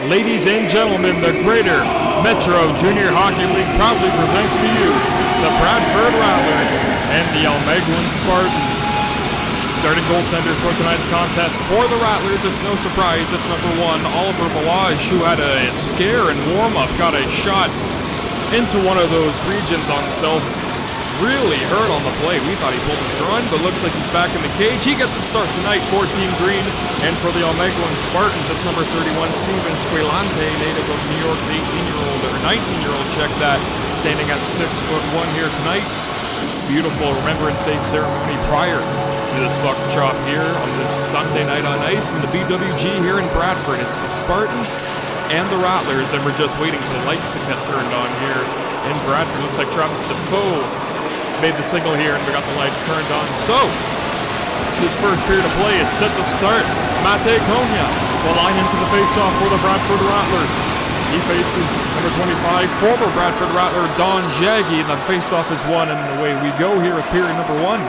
Ladies and gentlemen, the Greater Metro Junior Hockey League proudly presents to you the Bradford Rattlers and the Almaguin Spartans. Starting goaltenders for tonight's contest for the Rattlers, it's no surprise, it's number 1, Oliver Balaj, who had a scare and warm-up, got a shot into one of those regions on himself. Really hurt on the play. We thought he pulled his groin, but looks like he's back in the cage. He gets a start tonight for Team Green. And for the Almaguin Spartans, it's number 31, Steven Squilante, native of New York, the 18-year-old, or 19-year-old, check that, standing at 6'1" here tonight. Beautiful Remembrance Day ceremony prior to this buck chop here on this Sunday night on ice from the BWG here in Bradford. It's the Spartans and the Rattlers, and we're just waiting for the lights to get turned on here in Bradford. Looks like Travis Defoe made the signal here, and we got the lights turned on. So, this first period of play is set to start. Mate Konya will line into the face-off for the Bradford Rattlers. He faces number 25, former Bradford Rattler Don Jaggi, and the face-off is won, and away we go here with period number 1.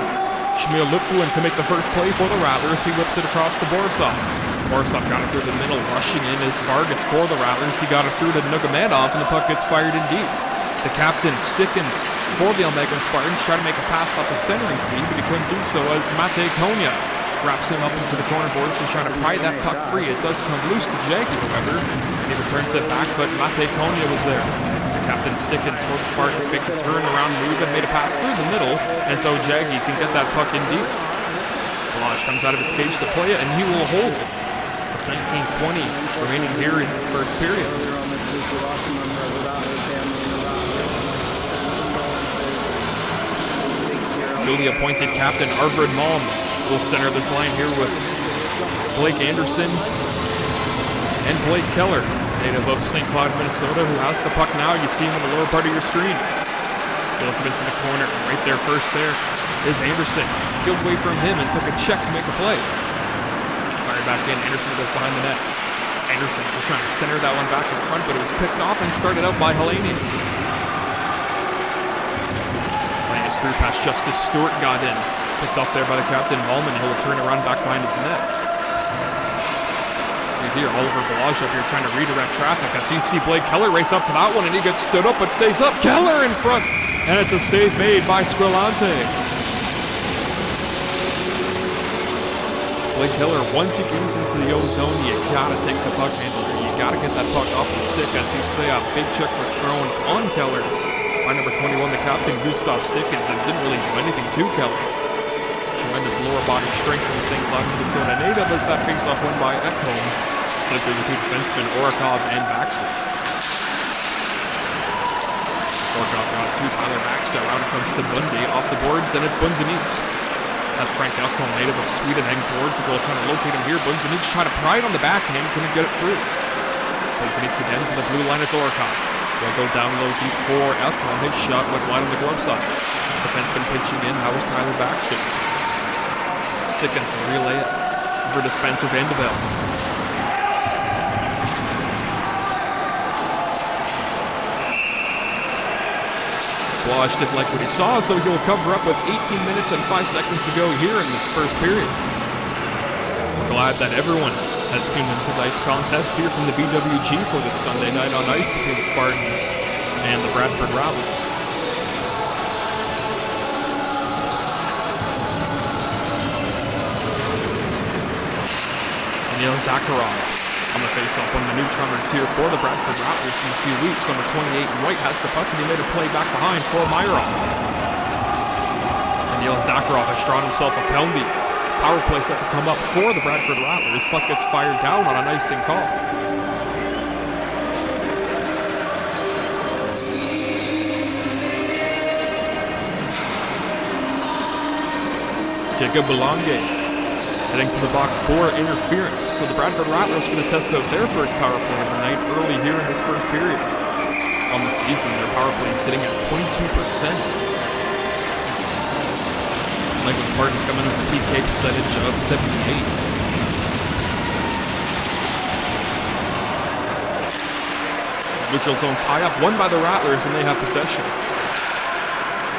Shmuel Lipfluin can make the first play for the Rattlers. He whips it across to Borisov. Borisov got it through the middle, rushing in is Vargas for the Rattlers. He got it through to Nugamadov, and the puck gets fired in deep. The captain, Stickens, for the Almaguin Spartans, trying to make a pass off the centering feed, but he couldn't do so as Mate Konya wraps him up into the corner boards, just trying to pry that puck free. It does come loose to Jaggi, however, And he returns it back, but Mate Konya was there. The captain Stickens for the Spartans makes a turn around move and made a pass through the middle, and so Jaggy can get that puck in deep. Balaj comes out of its cage to play it, and he will hold it. With 19:20 remaining here in the first period. Newly appointed captain Arvid Malm will center this line here with Blake Anderson and Blake Keller, native of St. Cloud, Minnesota, who has the puck now. You see him on the lower part of your screen. They look into the corner. Right there, first there is Anderson. Peeled away from him and took a check to make a play. Fired back in. Anderson goes behind the net. Anderson was trying to center that one back in front, but it was picked off and started out by Hellenius. Hellenius through past Justice Stewart, got in. Picked off there by the captain, Malman. He'll turn around back behind his net. Here, Oliver Balaj up here trying to redirect traffic. As you see Blake Keller race up to that one, and he gets stood up but stays up. Keller in front, and it's a save made by Squillante. Blake Keller, once he gets into the O-zone, you gotta take the puck handler. You gotta get that puck off the stick. As you say, a big check was thrown on Keller by number 21, the captain, Gustav Stickens, and didn't really do anything to Keller. Tremendous lower body strength from St. Cloud, Minnesota native, as that face-off won by Ekholm. Split through the two defensemen, Orikov and Baxter. Orikov got to Tyler Baxter. Out comes to Bundy off the boards, and it's Bunzenic. That's Frank Ekholm, native of Sweden, heading towards the goal, trying to locate him here. Bunzenic trying to pry it on the backhand, couldn't get it through. Bunzenic again to the blue line, it's Orikov. They'll go down low deep for Ekholm. His shot went wide on the glove side. Defenseman pitching in, that was Tyler Baxter. Stickens will relay it over to Spencer Vandevelde. Balaj didn't like what he saw, so he'll cover up with 18 minutes and 5 seconds to go here in this first period. We're glad that everyone has tuned into tonight's contest here from the BWG for this Sunday night on ice between the Spartans and the Bradford Rattlers. Neil Zakharov on the faceoff, one of the newcomers here for the Bradford Rattlers in a few weeks. Number 28 in white has the puck, and he made a play back behind for Myrov. And Neil Zakharov has drawn himself a penalty. Power play set to come up for the Bradford Rattlers. Puck gets fired down on an icing call. Jacob Belange heading to the box for interference. So the Bradford Rattlers going to test out their first power play of the night early here in this first period. On the season, their power play is sitting at 22%. Almaguin Spartans come in with a PK percentage of 78. Neutral zone tie-up, won by the Rattlers, and they have possession.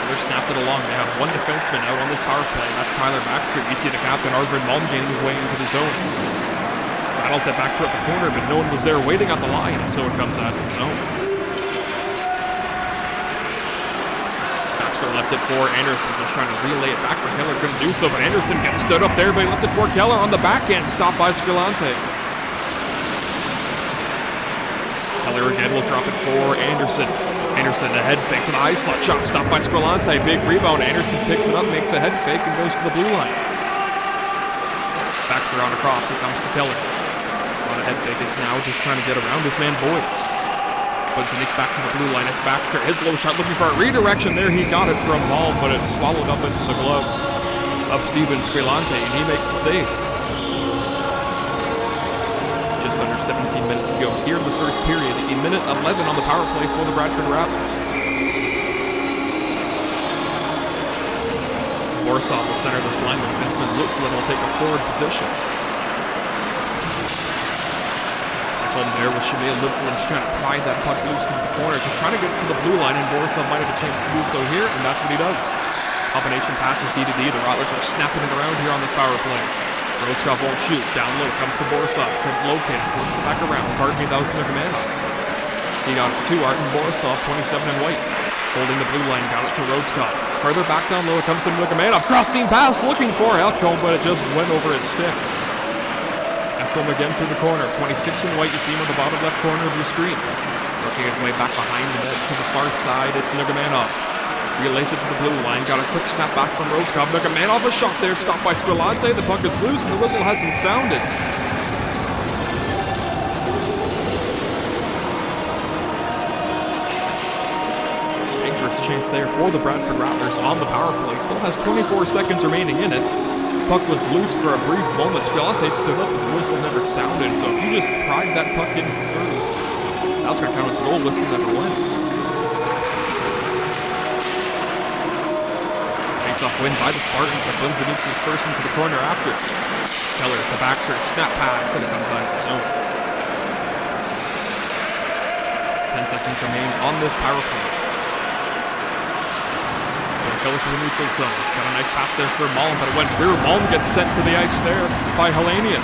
They're snapped it along. They have one defenseman out on this power play, and that's Tyler Baxter. You see the captain, Arvid Malm, gaining his way into the zone. Rattles that back through at the corner, but no one was there waiting at the line, and so it comes out of the zone. Baxter left it for Anderson, just trying to relay it back for Keller. Couldn't do so, but Anderson gets stood up there, but he left it for Keller on the backhand, stopped by Squillante. Keller again will drop it for Anderson. Anderson, a head fake to the high slot shot, stopped by Squillante. Big rebound. Anderson picks it up, makes a head fake, and goes to the blue line. Backs around across. Here comes to Keller. On a head fake, it's now just trying to get around his man Boyce. Bunzenic back to the blue line. It's Baxter. His low shot looking for a redirection there. He got it from Malm, but it's swallowed up into the glove of Steven Squillante, and he makes the save. Just under 17 minutes to go here in the first period. A minute 11 on the power play for the Bradford Rattlers. Borisov will center this line. The defenseman Lutflin will take a forward position. Home there with Shamil Lutflin just trying to pry that puck loose into the corner. Just trying to get to the blue line, and Borisov might have a chance to do so here, and that's what he does. Combination passes D to D. The Rattlers are snapping it around here on this power play. Rodskov won't shoot. Down low comes to Borisov. Couldn't locate it. Works it back around. Pardon me, that was Nugamanov. He got it to Artem Borisov, 27 in white. Holding the blue line, got it to Rodskov. Further back down low, it comes to Nugamanov. Cross-seam pass looking for Ekholm, but it just went over his stick. Almaguin again through the corner. 26 in white, you see him on the bottom left corner of your screen. Working his way back behind the net to the far side, it's Nugamanov. Relays it to the blue line, got a quick snap back from Roscoff. Nugamanov, a shot there, stopped by Squilante. The puck is loose and the whistle hasn't sounded. Dangerous chance there for the Bradford Rattlers on the power play. Still has 24 seconds remaining in it. Puck was loose for a brief moment. Squilante stood up, but the whistle never sounded. So if you just pried that puck in through, that's going to count as a goal. Whistle never went. Face-off win by the Spartans, but Bunzanix is first into the corner after. Keller at the backserve, snap pass, and it comes out of the zone. 10 seconds remain on this power play. Keller from the neutral zone. Got a nice pass there for Malm, but it went through. Malm gets sent to the ice there by Hellenius.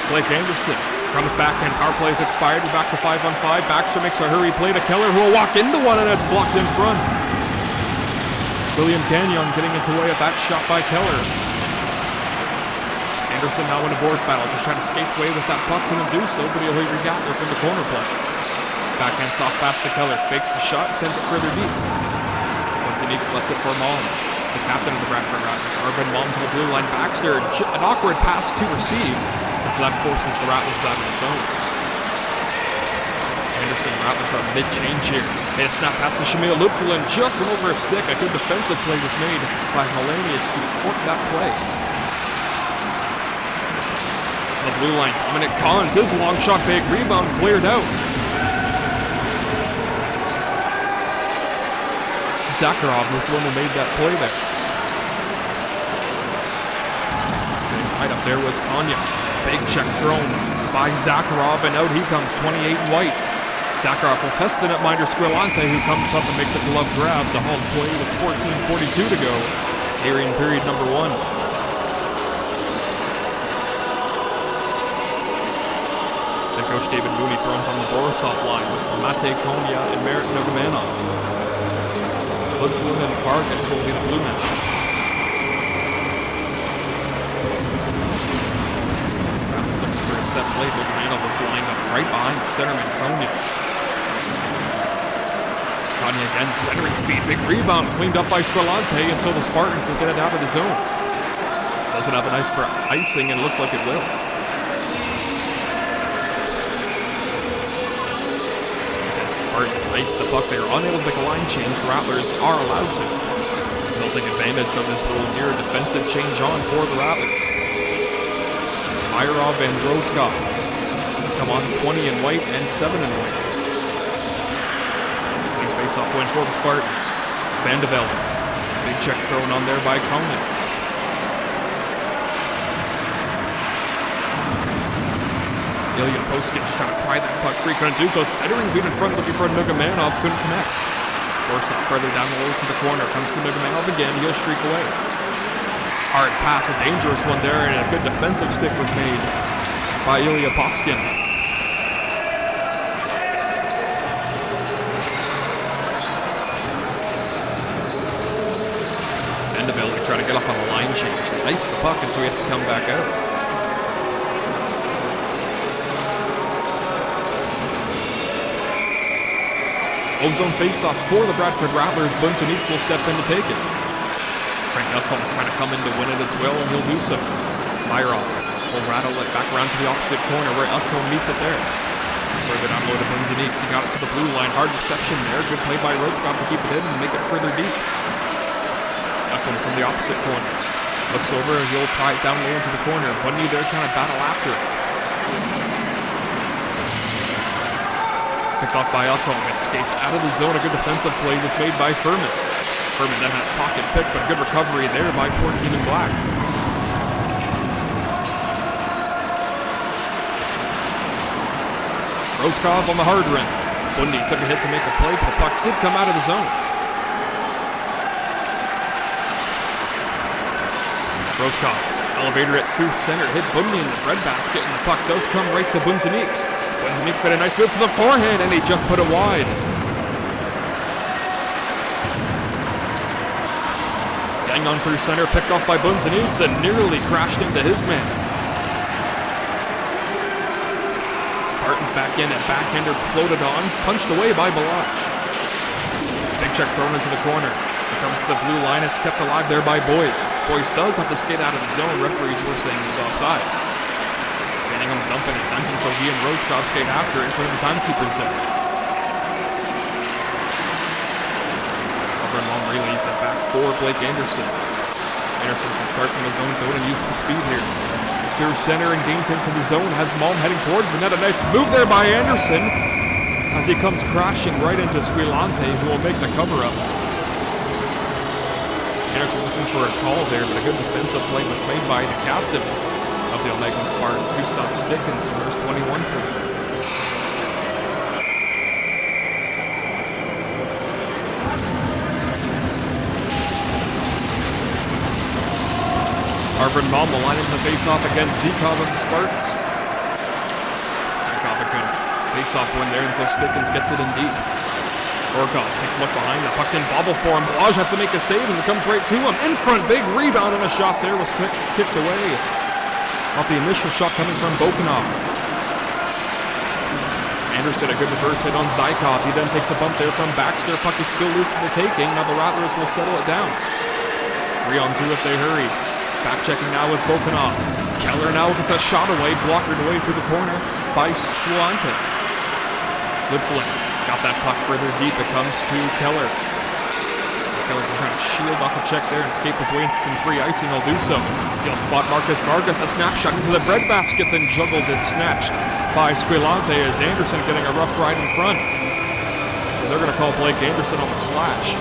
Blake Anderson from his backhand. Power play is expired. We're back to 5-on-5. Baxter makes a hurry play to Keller, who will walk into one, and it's blocked in front. William Gagnon getting into way of that shot by Keller. Anderson now in a boards battle, just trying to skate away with that puck. Couldn't do so, but he'll regather from the corner play. Backhand soft pass to Keller. Fakes the shot, sends it further deep. Bunzanix left it for Malm, the captain of the Bradford Rattlers. Arvin Malm to the blue line. Baxter, an awkward pass to receive, and so that forces the Rattlers out of the zone. Anderson, Rattlers on mid-change here. Made a snap pass to Shamil Lupfulin, just went over a stick. A good defensive play was made by Hellenius to fork that play. On the blue line, Dominic Collins, his long shot, big rebound, cleared out. Zakharov was the one who made that play there. Right up there was Konya. Big check thrown by Zakharov, and out he comes, 28 in white. Zakharov will test the netminder Squilante, who comes up and makes a glove grab. The home play with 14:42 to go here in period number 1. Then Coach David Mooney throws on the Borisov line with Mate Konya and Merritt Nugamanov. Lupfulin and Vargas will be the blue men. Rattlers looking for a set play. Nugamanov was lined up right behind the centerman, Konya. Konya again, centering feed, big rebound, cleaned up by Squilante, and so the Spartans will get it out of the zone. Doesn't have an ice for icing, and looks like it will. Spartans ice the puck. They are unable to make a line change. The Rattlers are allowed to. They'll take advantage of this rule here. Defensive change on for the Rattlers. Myrov and Roscoff come on 20 in white and 7 in white. Big face-off win for the Spartans. Van de Velde. Big check thrown on there by Koenig. Ilya Poskin trying to pry that puck free, couldn't do so. Centering feed in front, looking for Nugamanov, couldn't connect. Force it further down the road to the corner. Comes to Nugamanov again, he'll streak away. Hard pass, a dangerous one there, and a good defensive stick was made by Ilya Poskin. Van de Velde trying to get off on the line change. Nice the puck, and so he has to come back out. Ozone face-off for the Bradford Rattlers. Bunzanix will step in to take it. Frank Elko trying to come in to win it as well, and he'll do so. Myrov will rattle it back around to the opposite corner where Elko meets it there. Further down low to Bunzanix. He got it to the blue line. Hard reception there. Good play by Roscoff to keep it in and make it further deep. Elko from the opposite corner. Looks over and he'll pry it down low into the corner. Bundy there trying to battle after it. Picked off by Elko. It skates out of the zone. A good defensive play was made by Furman. Furman then has pocket pick, but good recovery there by 14 in black. Roscoff on the hard run. Bundy took a hit to make a play, but the puck did come out of the zone. Roscoff, elevator it through center, hit Bundy in the breadbasket, and the puck does come right to Bunzanix. Bunzanix made a nice move to the forehand, and he just put it wide. Getting on through center, picked off by Bunzanix, and nearly crashed into his man. Spartans back in, and backhander floated on, punched away by Balaj. Big check thrown into the corner. It comes to the blue line, it's kept alive there by Boyce. Boyce does have to skate out of the zone. Referees were saying he was offside. Getting him dumping attention, so he and Rhodeskov skate after in front of the timekeeper's zone. Over and long relief and back for Blake Anderson. Anderson can start from his own zone and use some speed here. Through center and gains into the zone, has Malm heading towards the net. A nice move there by Anderson as he comes crashing right into Squilante, who will make the cover-up. Anderson looking for a call there, but a good defensive play was made by the captain of the Almaguin Spartans, Gustav Stickens, numbers 21 for them. Arvid Malm will line into the face-off against Zikov of the Spartans. Zikov again. Face-off win there until Stickens gets it in deep. Orkov takes a look behind. The puck didn't bobble for him. Balaj has to make a save as it comes right to him. In front, big rebound, and a shot there was kicked away. Off the initial shot coming from Bokanov. Anderson a good reverse hit on Zykov. He then takes a bump there from Baxter. Puck is still loose for the taking. Now the Rattlers will settle it down. 3-on-2 if they hurry. Back checking now is Bokanov. Keller now gets a shot away, blockered away through the corner by Squilante. Good flip. Got that puck further deep. It comes to Keller. Keller trying to shield off a check there and escape his way into some free icing. He'll do so. He'll spot Marcus Vargas. A snapshot into the breadbasket, then juggled and snatched by Squilante as Anderson getting a rough ride in front. So they're going to call Blake Anderson on the slash.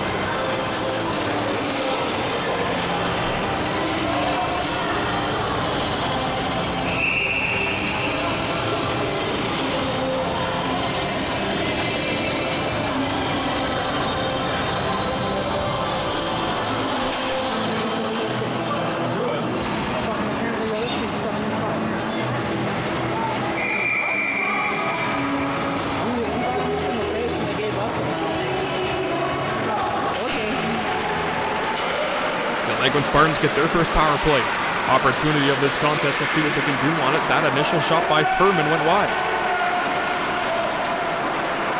Almaguin Spartans get their first power play opportunity of this contest. Let's see what they can do on it. That initial shot by Furman went wide.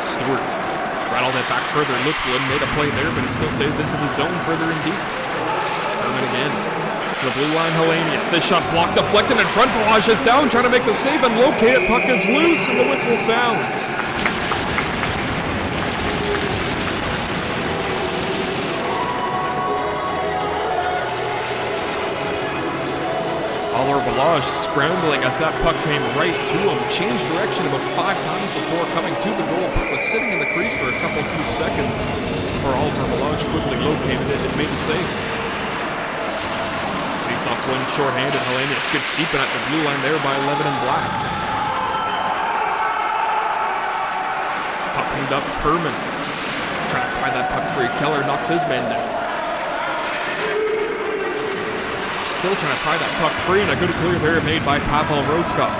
Stewart rattled it back further. Lutflin made a play there, but it still stays into the zone further and deep. Furman again. To the blue line, Helenius. His shot blocked, deflected in front. Balaj is down, trying to make the save and locate it. Puck is loose, and the whistle sounds. Oliver Balaj scrambling as that puck came right to him. Changed direction about 5 times before coming to the goal. Puck was sitting in the crease for a few seconds before Oliver Balaj quickly located it and made the save. Face-off win shorthanded. Helenius gets deep at the blue line there by Levin and Black. Puck pinned up Furman. Trying to pry that puck free. Keller knocks his man down. Still trying to pry that puck free, and a good clear there made by Pavel Rhodeskov.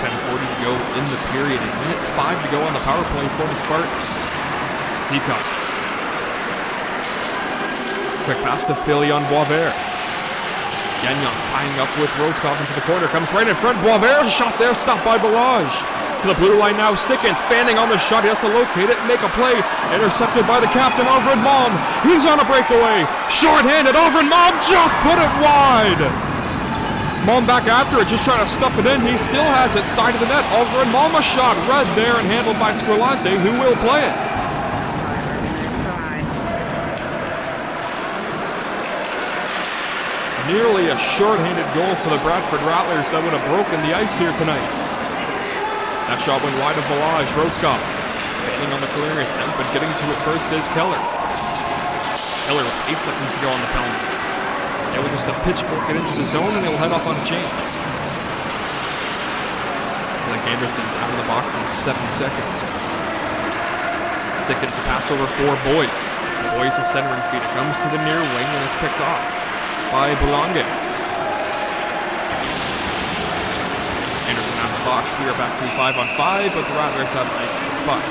10:40 to go in the period. A minute 5 to go on the power play for the Spartans. Zikov. Quick pass to Philly on Boisvert. Gagnon tying up with Rhodeskov into the corner. Comes right in front. Boisvert shot there, stopped by Balaj. To the blue line now, Stickens fanning on the shot. He has to locate it and make a play. Intercepted by the captain, Alfred Malm. He's on a breakaway. Short-handed, Alfred Malm just put it wide. Malm back after it, just trying to stuff it in. He still has it, side of the net. Alfred Malm a shot, read there and handled by Squilante, who will play it. Nearly a short-handed goal for the Bradford Rattlers that would have broken the ice here tonight. That shot went wide of Balaj. Rhodeskov failing on the clearing attempt, but getting to it first is Keller. Keller with 8 seconds to go on the penalty. They will just a pitchfork it into the zone, and he'll head off on a change. Blake Anderson's out of the box in 7 seconds. Stickens to pass over for Boyce. Boyce is centering feet. It comes to the near wing, and it's picked off by Boulange. Anderson out of the box. We are back to 5-on-5, but the Rattlers have an ice in the spot.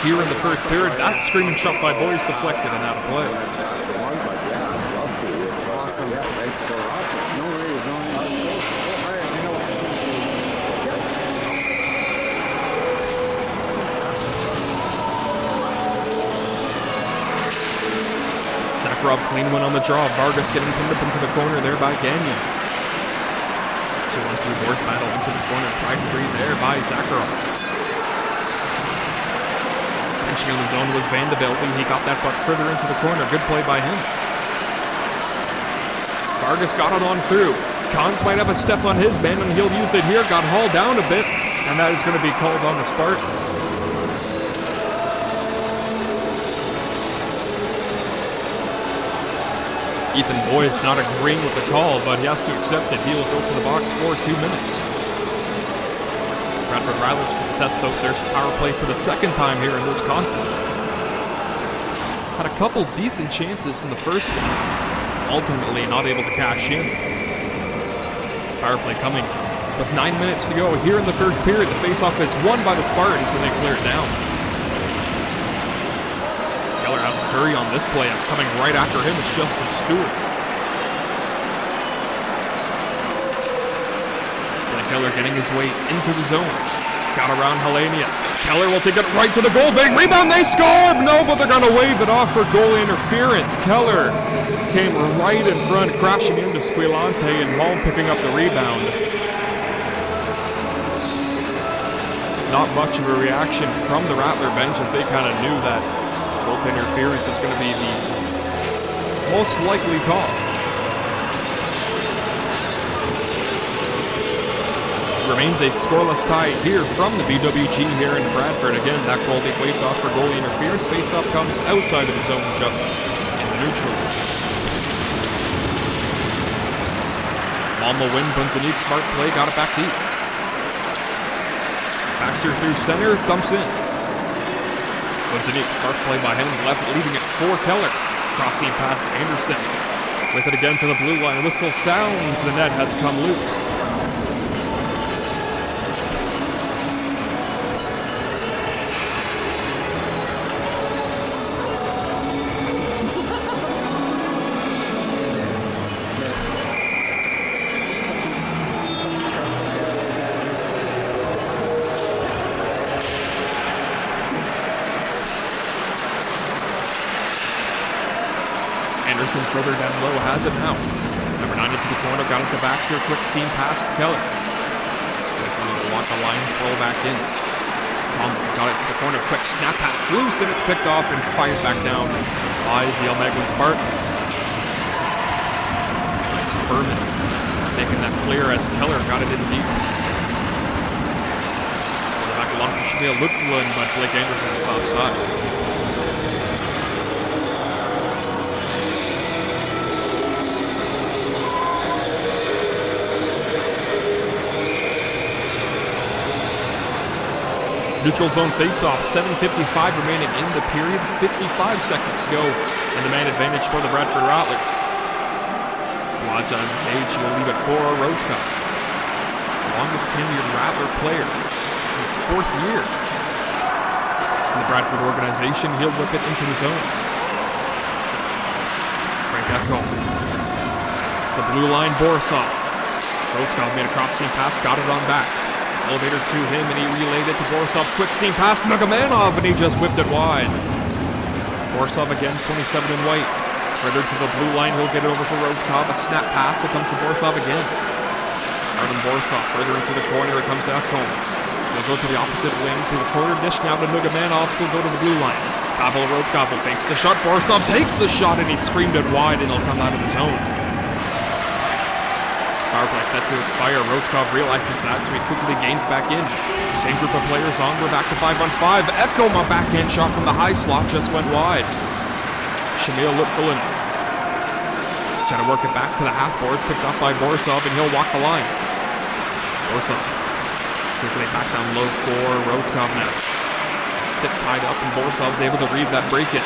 here in the first period. That screaming shot by Boyce deflected and out of play. Awesome. Thanks for offering. No worries, no worries. Zakharov clean one on the draw. Vargas getting pinned up into the corner there by Gagnon. 2-1-2 boards battle into the corner. Tried free there by Zakharov. Pinching on his own was Van de Velde. He got that puck further into the corner. Good play by him. Vargas got it on through. Cons might have a step on his man, and he'll use it here. Got hauled down a bit, and that is going to be called on the Spartans. Ethan Boyce not agreeing with the call, but he has to accept it. He will go for the box for 2 minutes. Bradford Rattlers can test out their power play for the second time here in this contest. Had a couple decent chances in the first one, ultimately not able to cash in. Power play coming with 9 minutes to go here in the first period. The faceoff is won by the Spartans and they clear it down. Keller has to hurry on this play. It's coming right after him. It's Justice Stewart. Keller getting his way into the zone. Got around Hellenius. Keller will take it right to the goal. Big rebound. They score! No, but they're going to wave it off for goal interference. Keller came right in front, crashing into Squilante, and Malm picking up the rebound. Not much of a reaction from the Rattler bench, as they kind of knew that goal interference was going to be the most likely call. Remains a scoreless tie here from the BWG here in Bradford. Again, that goal they waved off for goalie interference. Face-off comes outside of the zone, just in the neutral. Almaguin, Bunzanique, smart play, got it back deep. Baxter through center, dumps in. Bunzanique, smart play by him, left, leaving it for Keller. Crossing pass, Anderson. With it again to the blue line. Whistle sounds, the net has come loose. Further down low, has it now. Number 9 into the corner, got it to Baxter. Quick seam pass to Keller. Walk the line, throw back in. Got it to the corner, quick snap pass loose, and it's picked off and fired back down by the Almaguin Spartans. It's Furman making that clear as Keller got it in deep. Back along for Shamil Lutflin, but Blake Anderson is offside. Neutral zone face-off, 7:55 remaining in the period, 55 seconds to go, and the man advantage for the Bradford Rattlers. Lodge on the cage, he'll leave it for Rhodescott. Longest tenured Rattler player in his 4th year in the Bradford organization. He'll whip it into the zone. Frank Echo. The blue line, Borisov. Rhodescott made a cross-seam pass, got it on back. Elevator to him, and he relayed it to Borisov. Quick seam pass, Nugamanov, and he just whipped it wide. Borisov again, 27 in white. Further to the blue line, he'll get it over for Rhodeskov. A snap pass, it comes to Borisov again. Artem Borisov further into the corner, it comes to Ekholm. He'll go to the opposite wing, to the corner dish now to Nugamanov, he'll go to the blue line. Pavel Rhodeskov fakes the shot, Borisov takes the shot, and he screamed it wide, and he'll come out of the zone. Power play set to expire. Rhodeskov realizes that, so he quickly gains back in. Same group of players on. We're back to 5-on-5. Ekholm, a backhand shot from the high slot, just went wide. Shamil Lutflin trying to work it back to the half boards, picked up by Borisov, and he'll walk the line. Borisov quickly back down low for Rhodeskov now. Stick tied up, and Borisov's able to read that break in.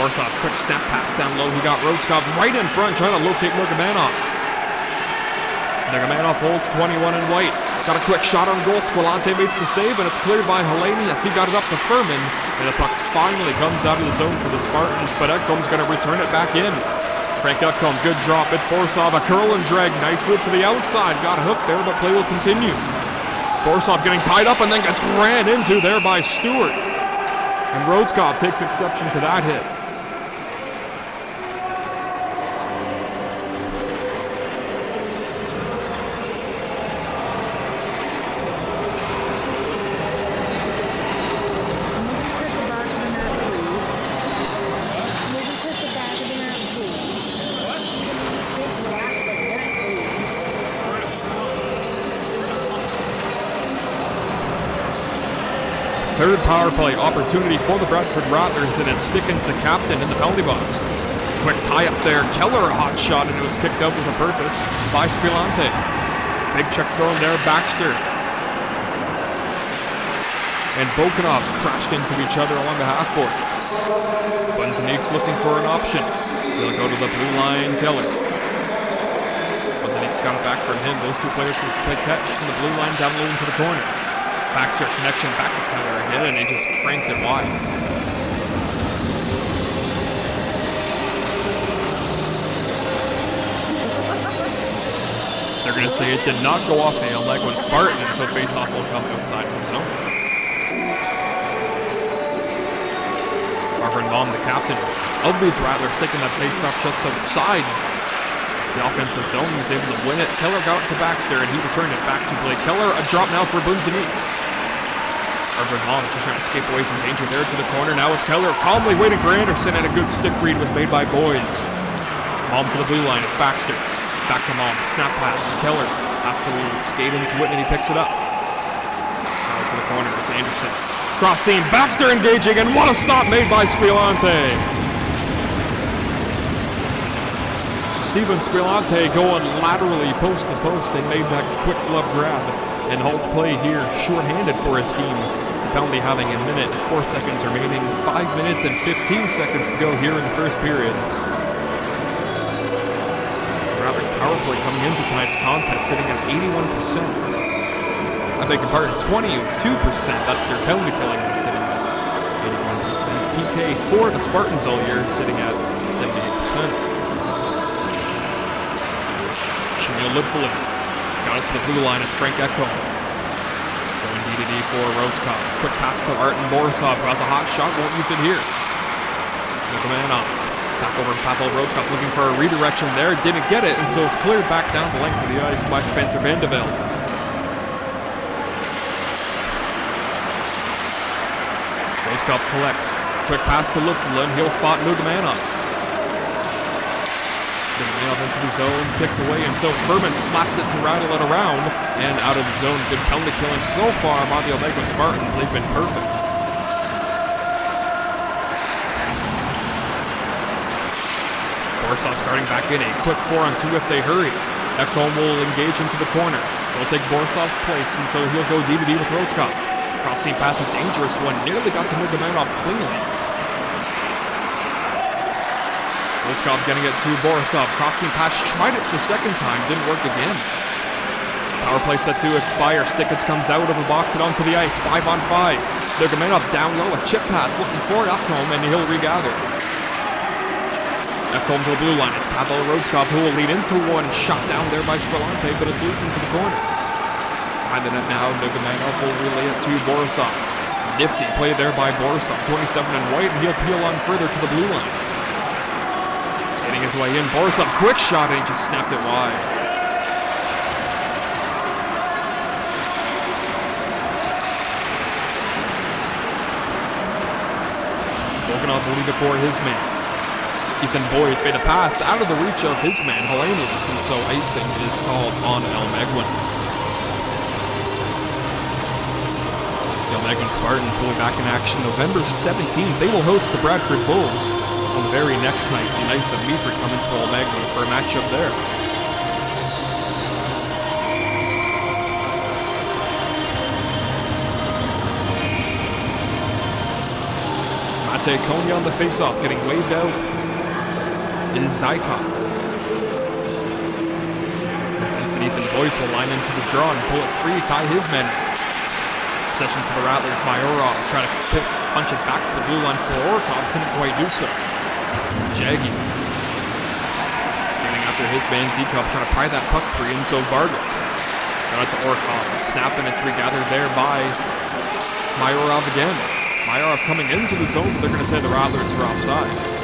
Borisov, quick snap pass down low. He got Rhodeskov right in front, trying to locate Nugamanov. Nugamanov holds 21 in white. Got a quick shot on goal. Squilante makes the save, and it's cleared by Helene as he got it up to Furman. And the puck finally comes out of the zone for the Spartans, but Ekholm's going to return it back in. Frank Ekholm, good drop. It's Borisov, a curl and drag. Nice move to the outside. Got hooked there, but play will continue. Borisov getting tied up and then gets ran into there by Stewart. And Rhodeskov takes exception to that hit. Third power play opportunity for the Bradford Rattlers, and it Stickens, the captain, in the penalty box. Quick tie up there. Keller a hot shot, and it was kicked out with a purpose by Squilante. Big check thrown there, Baxter. And Bokanov crashed into each other along the half boards. Bunzanik's looking for an option. He'll go to the blue line, Keller. Bunzanik's got it back from him. Those two players will play catch from the blue line down low into the corner. Baxter connection back to Keller again, and he just cranked it wide. They're going to say it did not go off the Almaguin Spartan, so face-off will come outside of the zone. Marvin Baum, the captain of these Rattlers, taking that face-off just outside the offensive zone. He's able to win it. Keller got it to Baxter, and he returned it back to Blake Keller. A drop now for Bunzanik's. Marvin Baum just trying to escape away from danger there to the corner. Now it's Keller calmly waiting for Anderson, and a good stick read was made by Boyes. Baum to the blue line. It's Baxter. Back to Baum. Snap pass. Keller has to skate into it, and he picks it up. Now to the corner. It's Anderson. Cross seam. Baxter engaging, and what a stop made by Squilante. Steven Squilante going laterally post to post and made that quick glove grab. And Holt's play here short-handed for his team. The penalty having a minute and 4 seconds remaining. 5 minutes and 15 seconds to go here in the first period. Rattlers power play coming into tonight's contest sitting at 81%. I beg your pardon, 22%. That's their penalty killing that's sitting at 81%. PK for the Spartans all year sitting at 78%. Shamil Lidfullen got it to the blue line. It's Frank Ekholm. Going D-to-D for Rhodeskov. Quick pass to Artem Borisov, who has a hot shot, won't use it here. Look a man off. Back over to Pavel Rhodeskov looking for a redirection there. Didn't get it, and so it's cleared back down the length of the ice by Spencer Vandevelde. Rhodeskov collects. Quick pass to Lidfullen. He'll spot Nugamanov. Nugamanov into the zone, kicked away, and so Furman slaps it to rattle it around and out of the zone. Good penalty killing so far by the Almaguin Spartans. They've been perfect. Borisov starting back in, a quick 4-on-2 if they hurry. Ekholm will engage into the corner. He'll take Borisov's place, and so he'll go D-to-D with Rhodeskov. Cross-seam pass, a dangerous one. Nearly got the Nugamanov cleanly. Rhodeskov getting it to Borisov. Cross-seam pass, tried it for the second time, didn't work again. Power play set to expire. Stickens comes out of the box and onto the ice. 5-on-5. Nugamanov down low, a chip pass, looking for Ekholm, and he'll regather. Ekholm to the blue line. It's Pavel Rhodeskov who will lead into one. Shot down there by Squilante, but it's loose into the corner. Behind the net now, Nugamanov will relay it to Borisov. Nifty play there by Borisov. 27 in white, and he'll peel on further to the blue line. Skating his way in. Borisov, quick shot, and he just snapped it wide. Bokanov will leave it for his man. Ethan Boyes made a pass out of the reach of his man, Helenius, and so icing is called on Almaguin. The Almaguin Spartans will be back in action November 17th. They will host the Bradford Bulls on the very next night. The Knights of Meaford come into Almaguin for a matchup there. Mate Konya on the faceoff, getting waved out is Zykov. Defenseman And Ethan Boyce will line into the draw and pull it free, tie his men. Possession to the Rattlers. Mayorov trying to punch it back to the blue line for Orkov. Couldn't quite do so. Jaggy skating after his man Zikov, trying to pry that puck free, and so Vargas. Got out to Orkov. Snap, and it's regathered there by Mayorov again. Mayorov coming into the zone, but they're going to say the Rattlers were offside.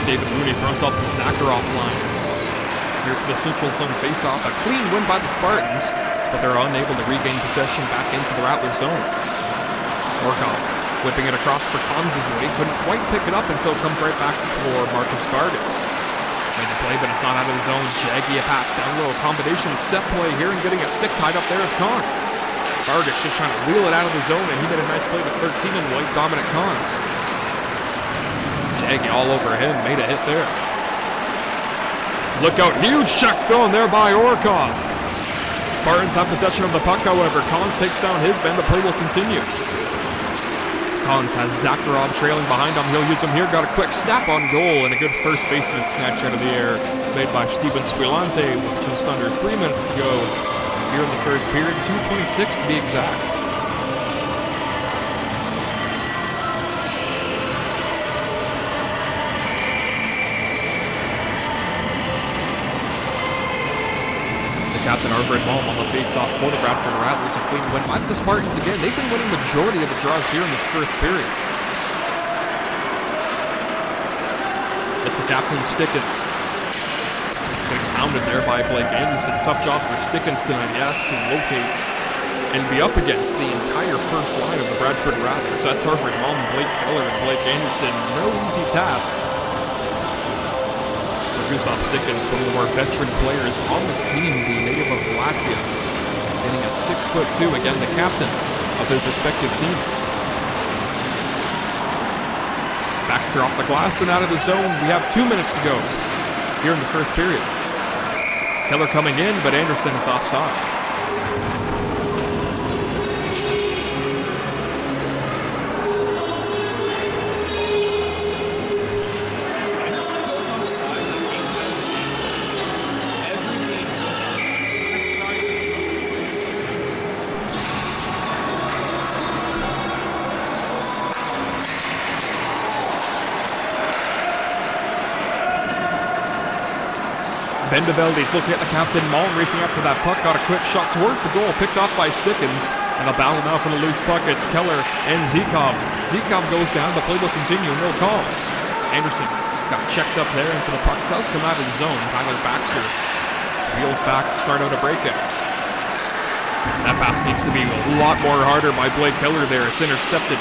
David Mooney fronts off the Zakharov line. Here for the neutral zone face-off. A clean win by the Spartans, but they're unable to regain possession back into the Rattler zone. Orkov whipping it across for Cons' way. Couldn't quite pick it up, and so it comes right back for Marcus Vargas. Made the play, but it's not out of the zone. Jaggy a pass down low. Combination set play here, and getting a stick tied up there is Cons. Vargas just trying to wheel it out of the zone, and he made a nice play with 13 in white, Dominic Cons. Jaggy all over him, made a hit there. Look out, huge check thrown there by Orkov. Spartans have possession of the puck, however. Cons takes down his man, the play will continue. Cons has Zakharov trailing behind him, he'll use him here, got a quick snap on goal, and a good first baseman snatch out of the air made by Steven Squilante with just under 3 minutes to go here in the first period, 2:26 to be exact. Captain Arvid Malm on the face-off for the Bradford Rattlers. A clean win by the Spartans again. They've been winning the majority of the draws here in this first period. It's the captain, Stickens. Getting pounded there by Blake Anderson. Tough job for Stickens tonight, yes, to locate and be up against the entire first line of the Bradford Rattlers. That's Arvid Malm, Blake Keller, and Blake Anderson. No easy task. Gustav Stickens, one of the more veteran players on this team, the native of Latvia, standing at 6'2", again the captain of his respective team. Baxter off the glass and out of the zone. We have 2 minutes to go here in the first period. Keller coming in, but Anderson is offside. Vendevelde's looking at the captain. Malm racing after that puck. Got a quick shot towards the goal. Picked off by Stickens. And a battle now for the loose puck. It's Keller and Zikov. Zikov goes down. The play will continue. No call. Anderson got checked up there. And so the puck does come out of the zone. Tyler Baxter wheels back to start out a breakout. That pass needs to be a lot more harder by Blake Keller there. It's intercepted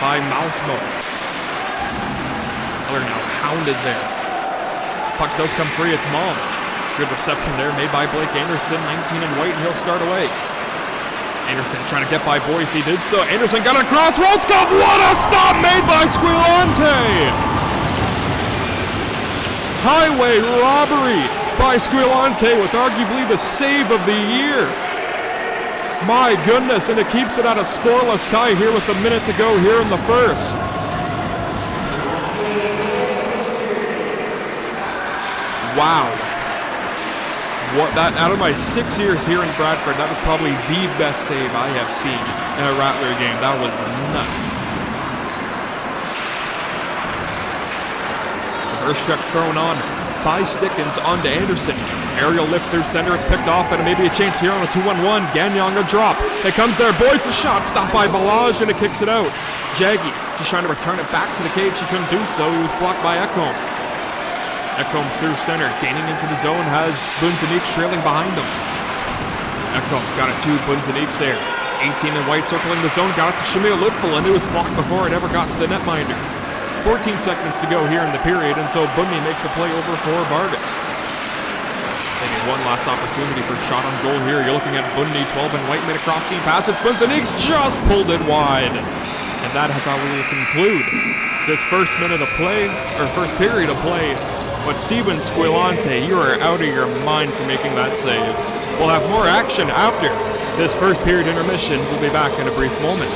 by Mausmo. Keller now hounded there. Puck does come free, it's Malm. Good reception there made by Blake Anderson, 19 in white, and he'll start away. Anderson trying to get by Boyce, he did so. Anderson got across, Rolskov, what a stop made by Squilante! Highway robbery by Squilante with arguably the save of the year. My goodness, and it keeps it at a scoreless tie here with a minute to go here in the first. Wow. What that, out of my 6 years here in Bradford, that was probably the best save I have seen in a Rattler game. That was nuts. Reverse check thrown on by Stickens onto Anderson. Aerial lift through center, it's picked off, and maybe a chance here on a 2-1-1. Gagnon a drop. It comes there, Boyce a shot, stopped by Balazs, and it kicks it out. Jaggy just trying to return it back to the cage. He couldn't do so. He was blocked by Ekholm. Ekholm through center, gaining into the zone, has Bunzanic trailing behind him. Ekholm got it to Bunzanic there. 18 in white circling the zone, got it to Shamil Lidful, and it was blocked before it ever got to the netminder. 14 seconds to go here in the period, and so Bundy makes a play over for Vargas. Maybe one last opportunity for a shot on goal here. You're looking at Bundy, 12 in white, made a crossing pass. It's Bunzanic's just pulled it wide. And that is how we will conclude this first minute of play, or first period of play But Steven Squilante, you are out of your mind for making that save. We'll have more action after this first period intermission. We'll be back in a brief moment.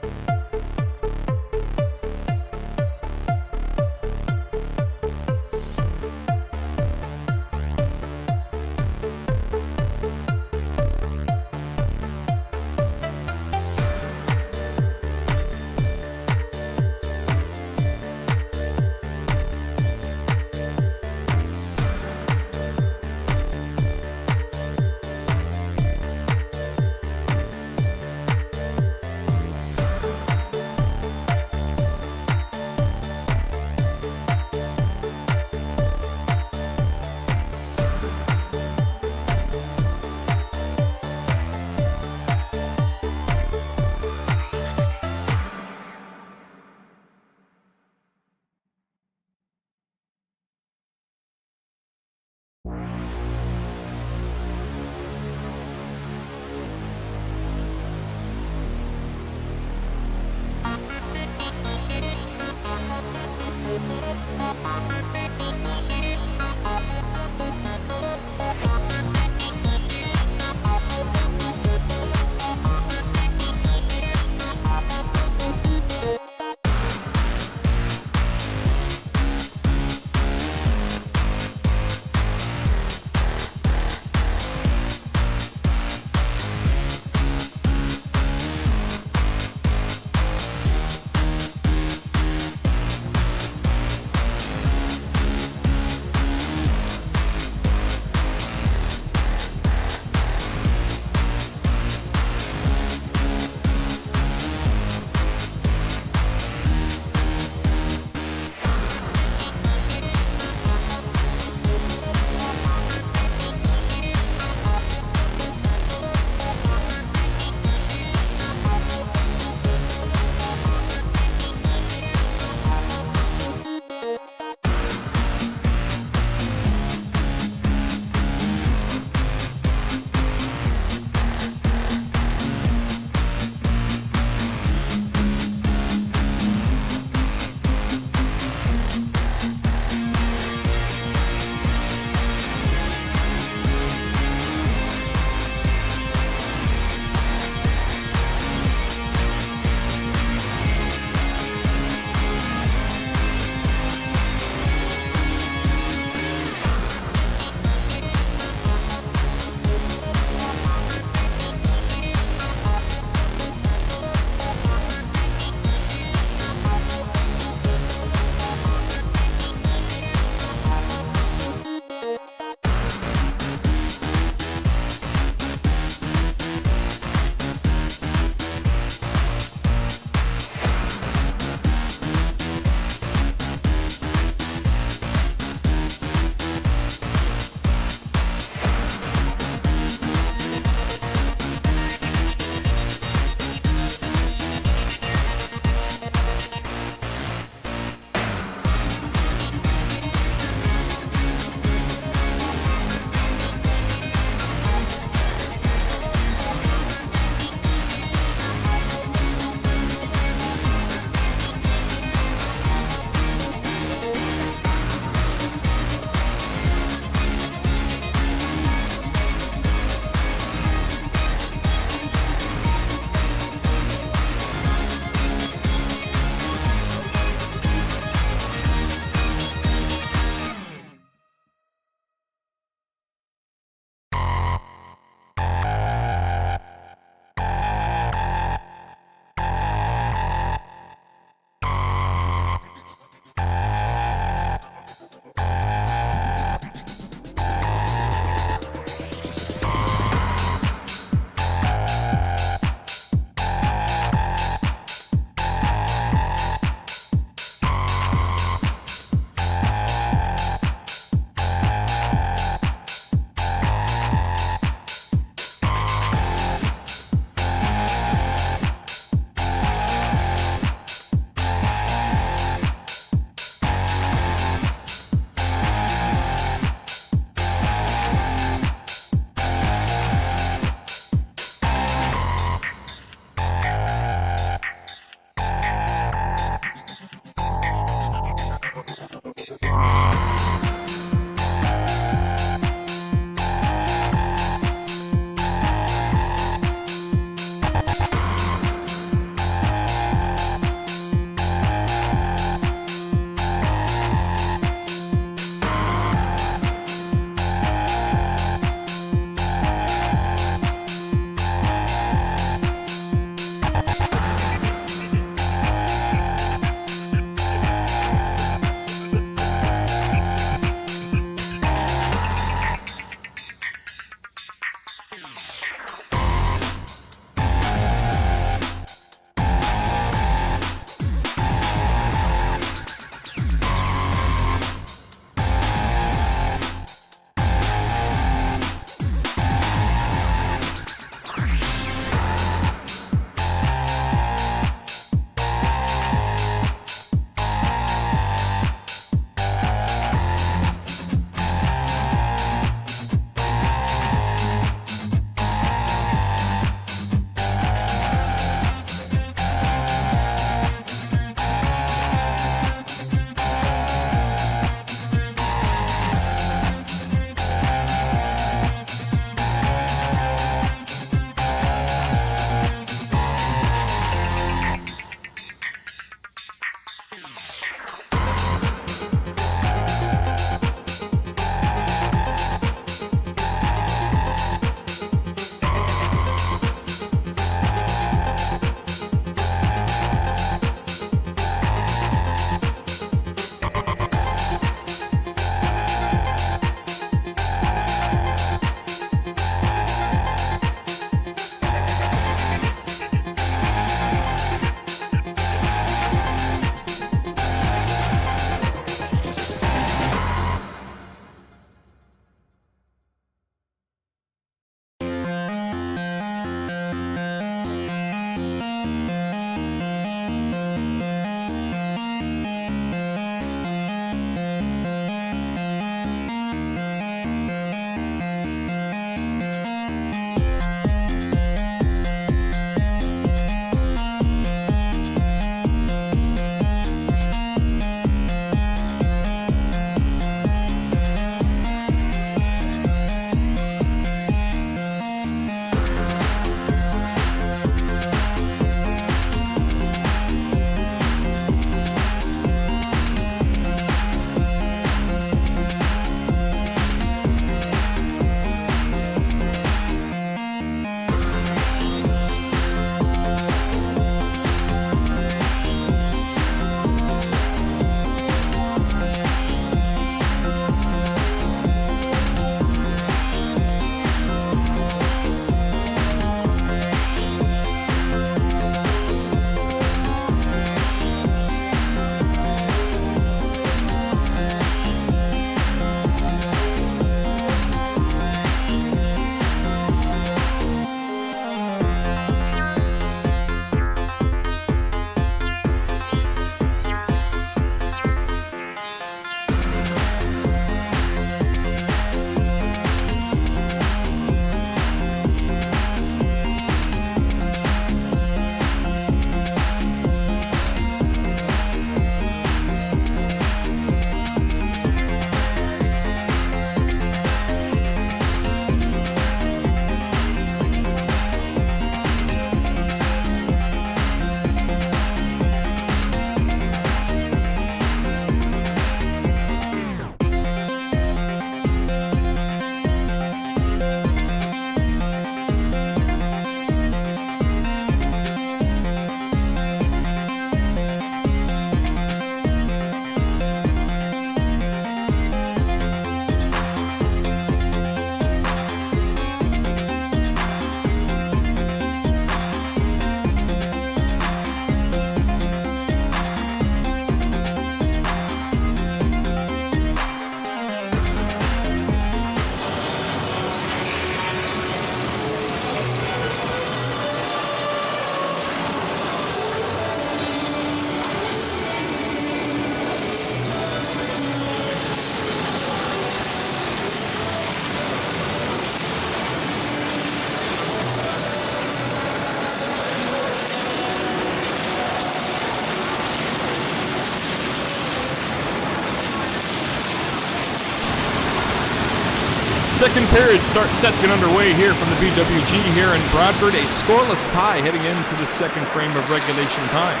second period set to get underway here from the BWG here in Bradford. A scoreless tie heading into the second frame of regulation time.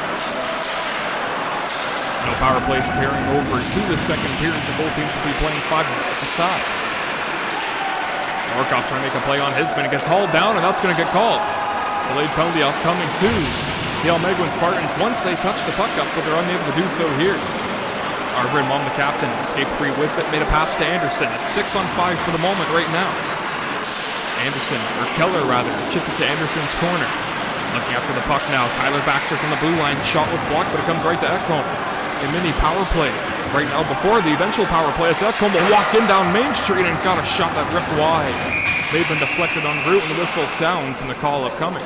No power plays carrying over to the second period, so both teams will be playing 5 at the side. Orkoff trying to make a play on his man. It gets hauled down, and that's going to get called. Delayed penalty upcoming to the Almaguin Spartans once they touch the puck up, but they're unable to do so here. Arvid Mom, the captain, escaped free with it, made a pass to Anderson. It's 6 on 5 for the moment right now. Keller chipped it to Anderson's corner. Looking after the puck now, Tyler Baxter from the blue line. Shot was blocked, but it comes right to Ekholm. A mini power play right now before the eventual power play as Ekholm will walk in down Main Street and got a shot that ripped wide. They've been deflected en route, and the whistle sounds and the call upcoming.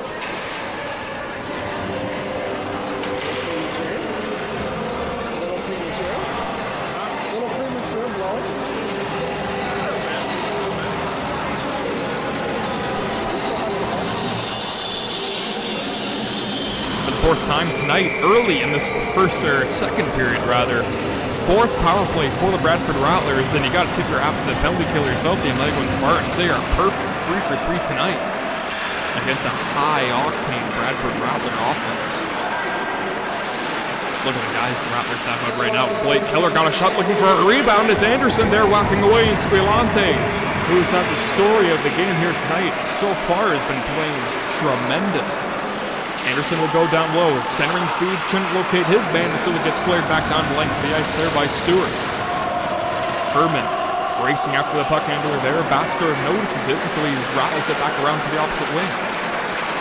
Fourth time tonight, early in this second period rather. Fourth power play for the Bradford Rattlers, and you got to tip your hat to the penalty killers of the Almaguin Spartans. They are perfect 3 for 3 tonight against a high-octane Bradford Rattler offense. Look at the guys the Rattlers have out right now. Blake Keller got a shot looking for a rebound as Anderson there whacking away, and Squilante, who's had the story of the game here tonight so far, has been playing tremendous. Anderson will go down low. Centering feed couldn't locate his man until it gets cleared back down the length of the ice there by Stewart. Furman racing after the puck handler there. Baxter notices it, and so he rattles it back around to the opposite wing.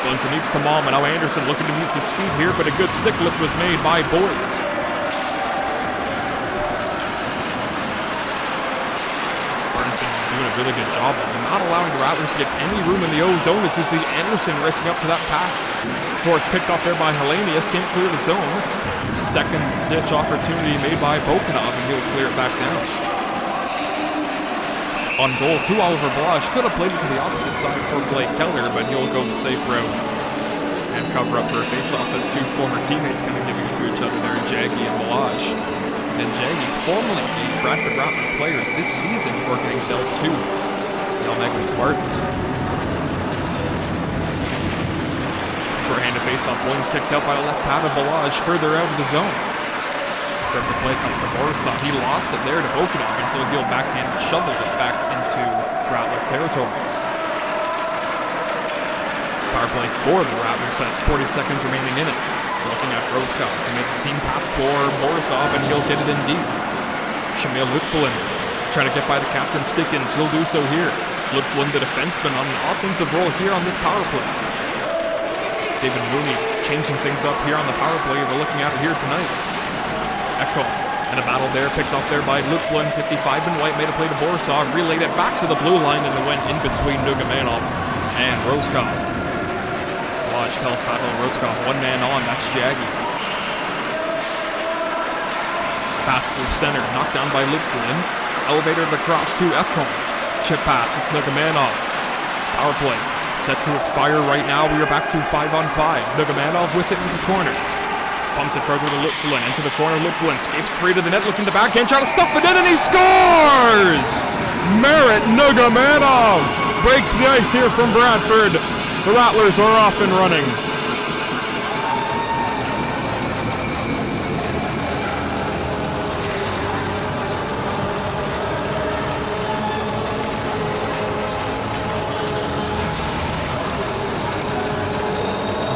Blunson needs to Mom, and now Anderson looking to use his speed here, but a good stick lift was made by Boyce. Doing a really good job of not allowing the Rattlers to get any room in the O zone as you see Anderson racing up to that pass. Before it's picked off there by Hellenius, can't clear the zone. Second ditch opportunity made by Bokanov, and he'll clear it back down. On goal to Oliver Balazs, could have played it to the opposite side for Blake Keller, but he'll go the safe route and cover up for a face-off as two former teammates kind of giving it to each other there, Jaggy and Balazs. And Jaggy, formerly a Bradford Rattler player this season, before getting dealt to the Almaguin Spartans. Short-handed face-off, Williams kicked out by a left pad of Balazs further out of the zone. Perfect play comes to Borisov. He lost it there to Bokanov, and so he'll backhand shoveled it back into Rattler territory. Power play for the Rattlers, that's 40 seconds remaining in it. Looking at Rotskov, he made the seam pass for Borisov, and he'll get it in deep. Shamil Lutflin trying to get by the captain Stickins. He'll do so here. Lutflin, the defenseman, on the offensive role here on this power play. David Mooney changing things up here on the power play. We're looking at it here tonight. Echo in a battle there, picked off there by Lutflin. 55 in white, made a play to Borisov, relayed it back to the blue line, and it went in between Nugamanov and Rotskov. Balazs tells Pavel Rotskov, one man on, that's Jaggy. Pass through center, knocked down by Lutflin. Elevated across to Ekholm. Chip pass, it's Nugamanov. Power play, set to expire right now. We are back to 5 on 5. Nugamanov with it into the corner. Pumps it further to Lutflin, into the corner. Lutflin escapes free to the net, looking to backhand, trying to stuff it in, and he scores! Merit Nugamanov breaks the ice here from Bradford. The Rattlers are off and running.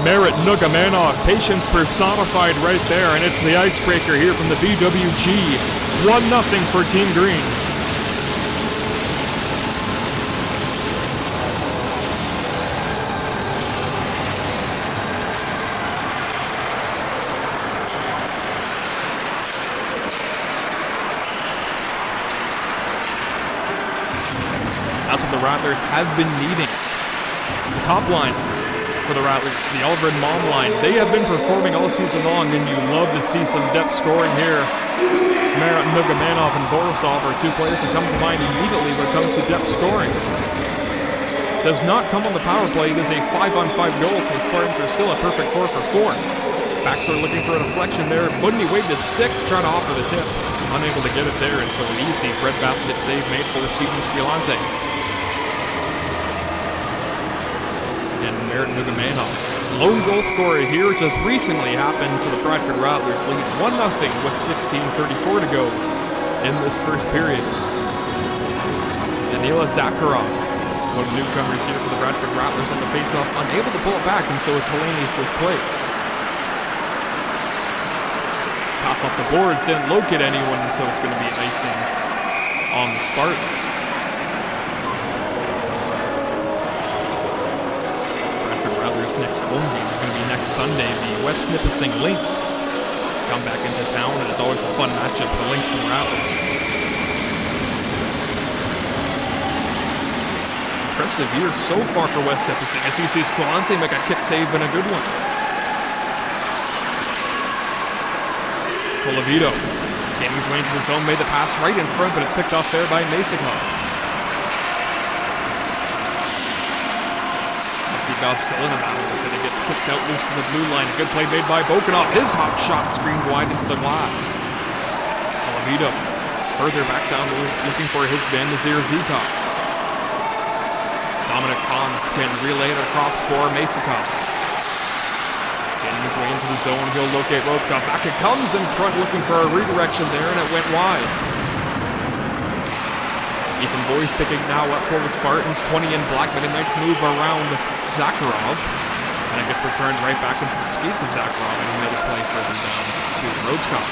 Merit Nugamanov, patience personified right there, and it's the icebreaker here from the BWG. 1-0 for Team Green. That's what the Rattlers have been needing. The top lines for the Rattlers, the Oliver and Mom line, they have been performing all season long, and you love to see some depth scoring here. Merit Nugamanov and Borisov are two players that come to mind immediately when it comes to depth scoring. Does not come on the power play. It is a 5-on-5 goal, so the Spartans are still a perfect 4 for 4. Baxter looking for a deflection there. Budney waved his stick, trying to offer the tip. Unable to get it there until an easy breadbasket save made for Steven Squilante. and Merritt Nugamanov. Lone goal scorer here just recently happened to the Bradford Rattlers, lead 1-0 with 16:34 to go in this first period. Danila Zakharov, one of the newcomers here for the Bradford Rattlers on the faceoff, unable to pull it back, and so it's Hellenius' play. Pass off the boards, didn't locate anyone, and so it's going to be icing on the Spartans. Bradford Rattlers' next home game is going to be next Sunday. The West Nipissing Lynx come back into town, and it's always a fun matchup for the Lynx and the Rattlers. Impressive year so far for West Nipissing, as you see Squilante make a kick save and a good one. Colavito getting his way into the zone, made the pass right in front, but it's picked off there by Masakov. Masakov still in the battle with it. It gets kicked out loose to the blue line. Good play made by Bokanov. His hot shot screened wide into the glass. Colavito further back down, looking for his man, Nazir Zikov. Dominic Kahns can relay it across for Masakov. Getting his way into the zone, he'll locate Rhodescott. Back it comes in front, looking for a redirection there, and it went wide. Ethan Boyce picking now up for the Spartans. 20 in black, but a nice move around Zakharov. And it gets returned right back into the skates of Zakharov, and he made a play further down to Rhodescott.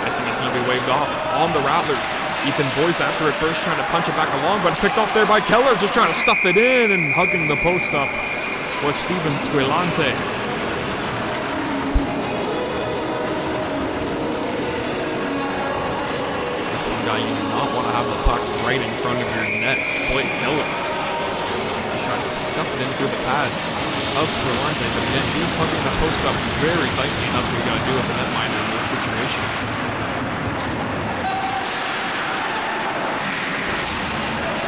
Icing is going to be waved off on the Rattlers. Ethan Boyce after it first, trying to punch it back along, but picked off there by Keller, just trying to stuff it in, and hugging the post up was Steven Squilante. That's one guy you do not want to have the puck right in front of your net. It's Blake Keller. He's trying to stuff it in through the pads of Squilante, but again, he's hugging the post up very tightly, and that's what you got to do as a netminder in those situations.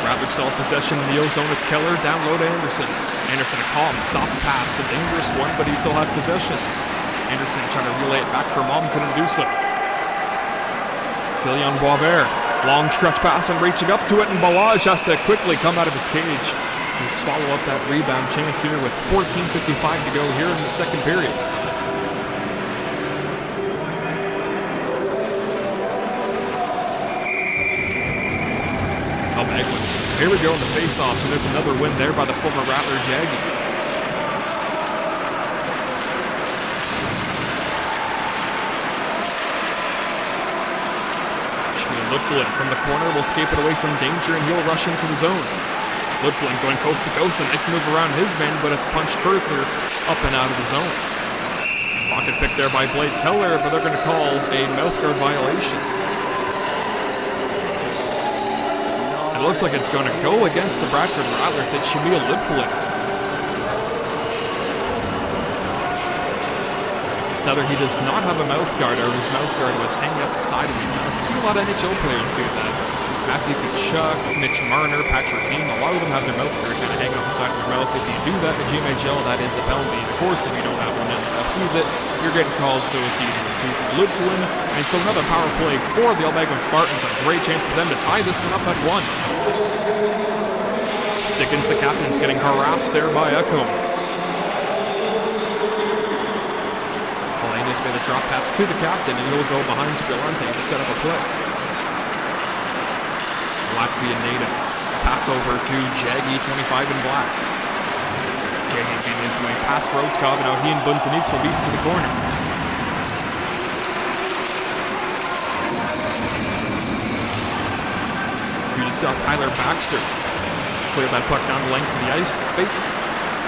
Rattlers self-possession in the O-zone. It's Keller down low to Anderson. Anderson a calm, soft pass, a dangerous one, but he still has possession. Anderson trying to relay it back for Mom, couldn't do so. Filion Boisvert, long stretch pass and reaching up to it, and Balazs has to quickly come out of his cage to swallow up that rebound chance here with 14:55 to go here in the second period. Almaguin. Here we go in the face-off, so there's another win there by the former Rattler Jaggy. Ludflin from the corner will escape it away from danger, and he'll rush into the zone. Ludflin going coast to coast, a nice move around his man, but it's punched further up and out of the zone. Pocket pick there by Blake Keller, but they're going to call a mouthguard violation. It looks like it's going to go against the Bradford Rattlers. It's Shamil Ludflin. It's either he does not have a mouthguard, or his mouthguard was hanging up the side of his mouth. I've seen a lot of NHL players do that. Matthew Tkachuk, Mitch Marner, Patrick Kane, a lot of them have their mouthguard kind of hanging off the side of their mouth. If you do that in the GMHL, that is a penalty. Of course, if you don't have one and the ref sees it, you're getting called, so it's either two for Ludflin. And so another power play for the Almaguin Spartans. A great chance for them to tie this one up at 1. Stickins, the captain's getting harassed there by Ekholm. Hellenius made a drop pass to the captain, and he'll go behind Squilante to set up a play. Latvian native. Pass over to Jaggy, 25 in black. Jaggy beating his way past Rhodescott, and now he and Bunzanich will beat to the corner. You just saw Tyler Baxter clear that puck down the length of the ice space.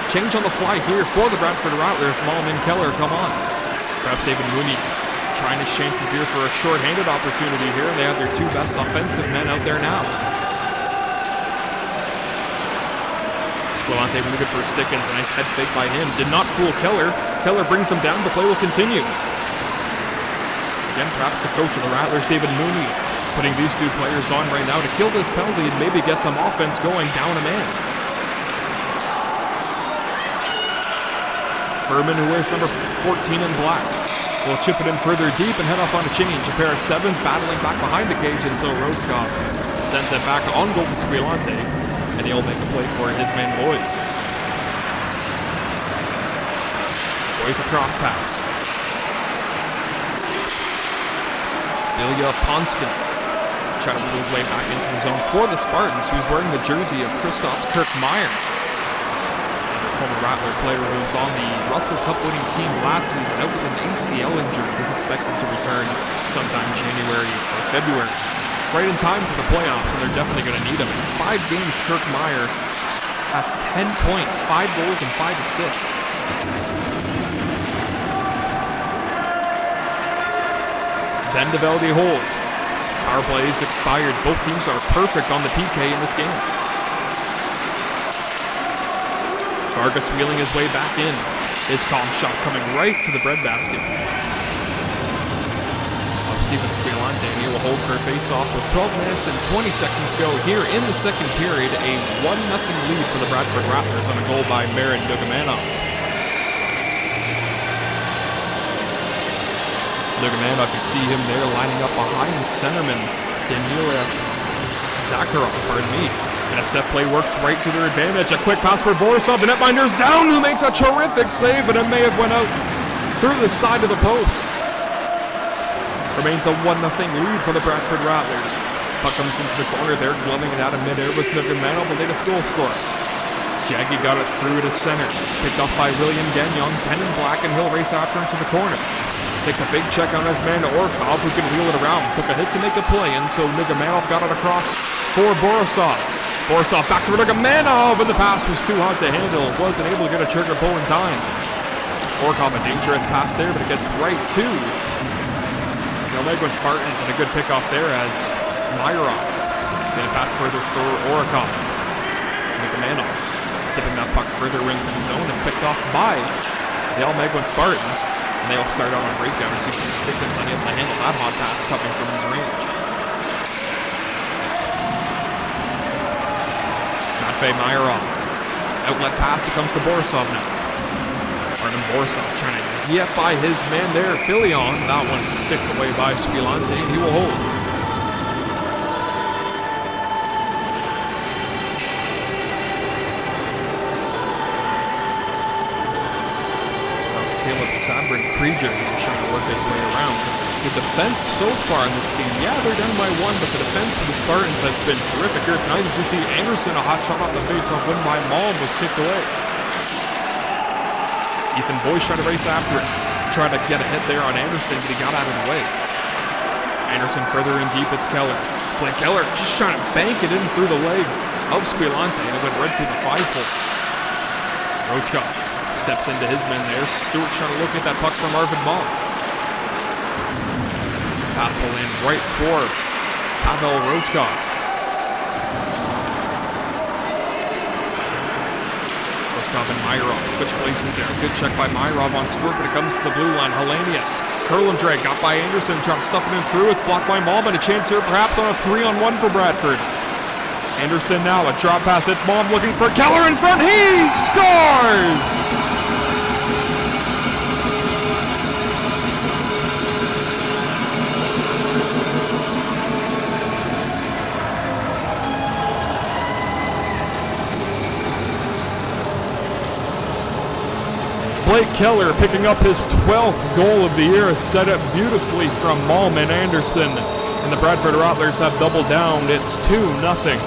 Change on the fly here for the Bradford Rattlers. Malm and Keller come on. Perhaps David Mooney trying his chances here for a short-handed opportunity here, and they have their two best offensive men out there now. Squilante looking for Stickins, a nice head fake by him. Did not fool Keller. Keller brings them down, the play will continue. Again, perhaps the coach of the Rattlers, David Mooney, putting these two players on right now to kill this penalty and maybe get some offense going down a man. Furman, who wears number 14 in black, will chip it in further deep and head off on a change. A pair of sevens battling back behind the cage, and so Rhodescott sends it back on goal to Squilante. And he'll make a play for his man Boys. Boys across pass. Ilya Ponskin trying to move his way back into the zone for the Spartans, who's wearing the jersey of Christoph Kirkmeyer, former Rattler player who was on the Russell Cup winning team last season, out with an ACL injury. He's expected to return sometime January or February. Right in time for the playoffs, and they're definitely going to need him. In 5 games, Kirkmeyer has 10 points, 5 goals, and 5 assists. Then DeVelde holds. Power play is expired. Both teams are perfect on the PK in this game. Vargas wheeling his way back in. His calm shot coming right to the breadbasket. Steven Squilante, and he will hold for a face-off with 12 minutes and 20 seconds to go here in the second period. A 1-0 lead for the Bradford Rattlers on a goal by Marin Dugamanov. Dugamanov, you see him there lining up behind centerman Danila Zakharov, And a set play works right to their advantage. A quick pass for Borisov. The netminder's down, who makes a terrific save, and it may have went out through the side of the post. Remains a 1-0 lead for the Bradford Rattlers. Puck comes into the corner there, gloving it out of midair was Dugamanov, the latest goal scorer. Jaggy got it through to center. Picked off by William Gagnon, 10 in black, and he'll race after him to the corner. Takes a big check on his man Orkov, who can wheel it around. Took a hit to make a play, and so Dugamanov got it across for Borisov. Borisov back to Dugamanov, and the pass was too hard to handle. Wasn't able to get a trigger pull in time. Orkov, a dangerous pass there, but it gets right to the Almaguin Spartans, and a good pickoff there as Myrov going to pass further for Orkov. Dugamanov tipping that puck further into the zone. It's picked off by the Almaguin Spartans. And they'll start on a breakdown as you see Stickens unable to handle that hot pass coming from his range. Matvey Myrov. Outlet pass, it comes to Borisov now. Artem Borisov trying to get by his man there, Filion. That one's kicked away by Squilante, and he will hold. Caleb Sabrin Krieger trying to work his way around. The defense so far in this game, yeah, they're down by 1, but the defense for the Spartans has been terrific. Here at times you see Anderson, a hot shot off the face-off win by Malm, was kicked away. Ethan Boyce trying to race after it. Tried to get a hit there on Anderson, but he got out of the way. Anderson further in deep, it's Keller. Blake Keller just trying to bank it in through the legs of Squilante, and it went right through the 5-hole. Roachkov steps into his men there. Stewart trying to look at that puck from Arvid Malm. Pass will land right for Pavel Roachkov. Roachkov and Myrov switch places there. Good check by Myrov on Stewart, but it comes to the blue line. Hellenius. Kurlandreg got by Anderson, trying to stuff it in through. It's blocked by Malm, but a chance here perhaps on a 3-on-1 for Bradford. Anderson now, a drop pass. It's Malm looking for Keller in front. He scores! Blake Keller picking up his 12th goal of the year, set up beautifully from Malm and Anderson. And the Bradford Rattlers have doubled down. It's 2-0.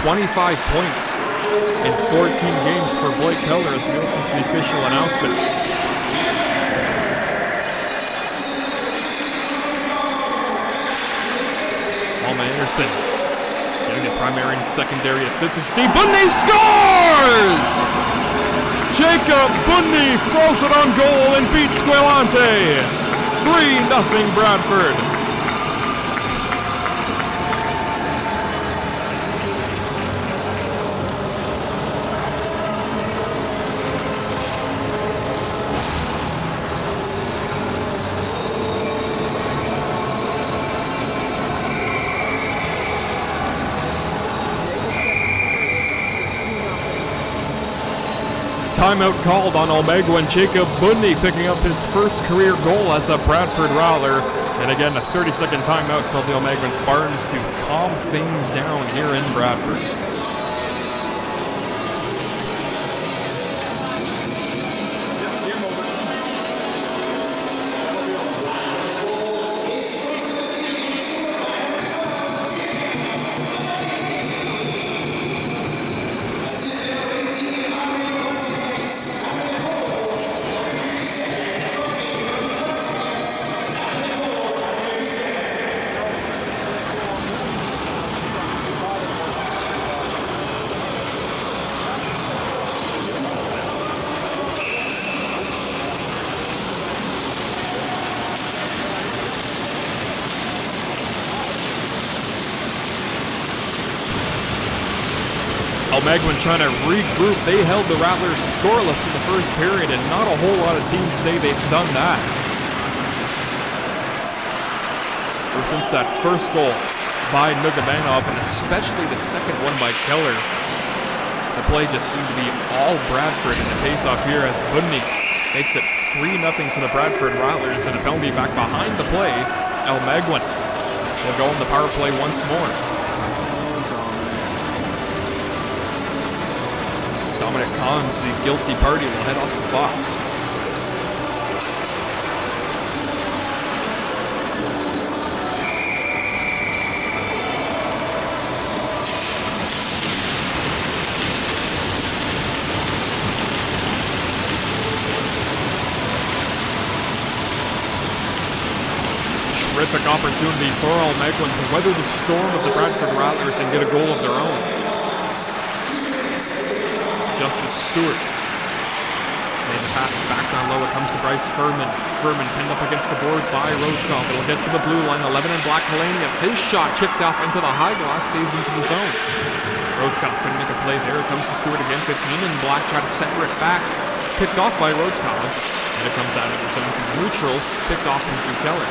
"25 points in 14 games for Blake Keller as we listen to the official announcement. Alma Anderson getting the primary and secondary assists. See, Bundy scores! Jacob Bundy throws it on goal and beats Squilante. 3-0 Bradford. timeout called on Almaguin. Jacob Bundy picking up his first career goal as a Bradford Rattler. And again, a 30-second timeout for the Almaguin Spartans to calm things down here in Bradford. Almaguin trying to regroup. They held the Rattlers scoreless in the first period, and not a whole lot of teams say they've done that. Ever since that first goal by Nugabanov, and especially the second one by Keller, the play just seemed to be all Bradford in the face-off here as Bundy makes it 3-0 for the Bradford Rattlers, and a penalty back behind the play. Almaguin will go on the power play once more. Dominic Collins, the guilty party, will head off the box. Terrific opportunity for Almaguin to weather the storm of the Bradford Rattlers and get a goal of their own. Justice Stewart made the pass back down low. It comes to Bryce Furman. Furman pinned up against the boards by Rojkov. It'll get to the blue line. 11 in black. Kalanius. His shot kicked off into the high glass. Stays into the zone. Rojkov couldn't make a play there. It comes to Stewart again. 15 in black. Try to center it back. Picked off by Rojkov. And it comes out of the zone from neutral. Picked off into Keller.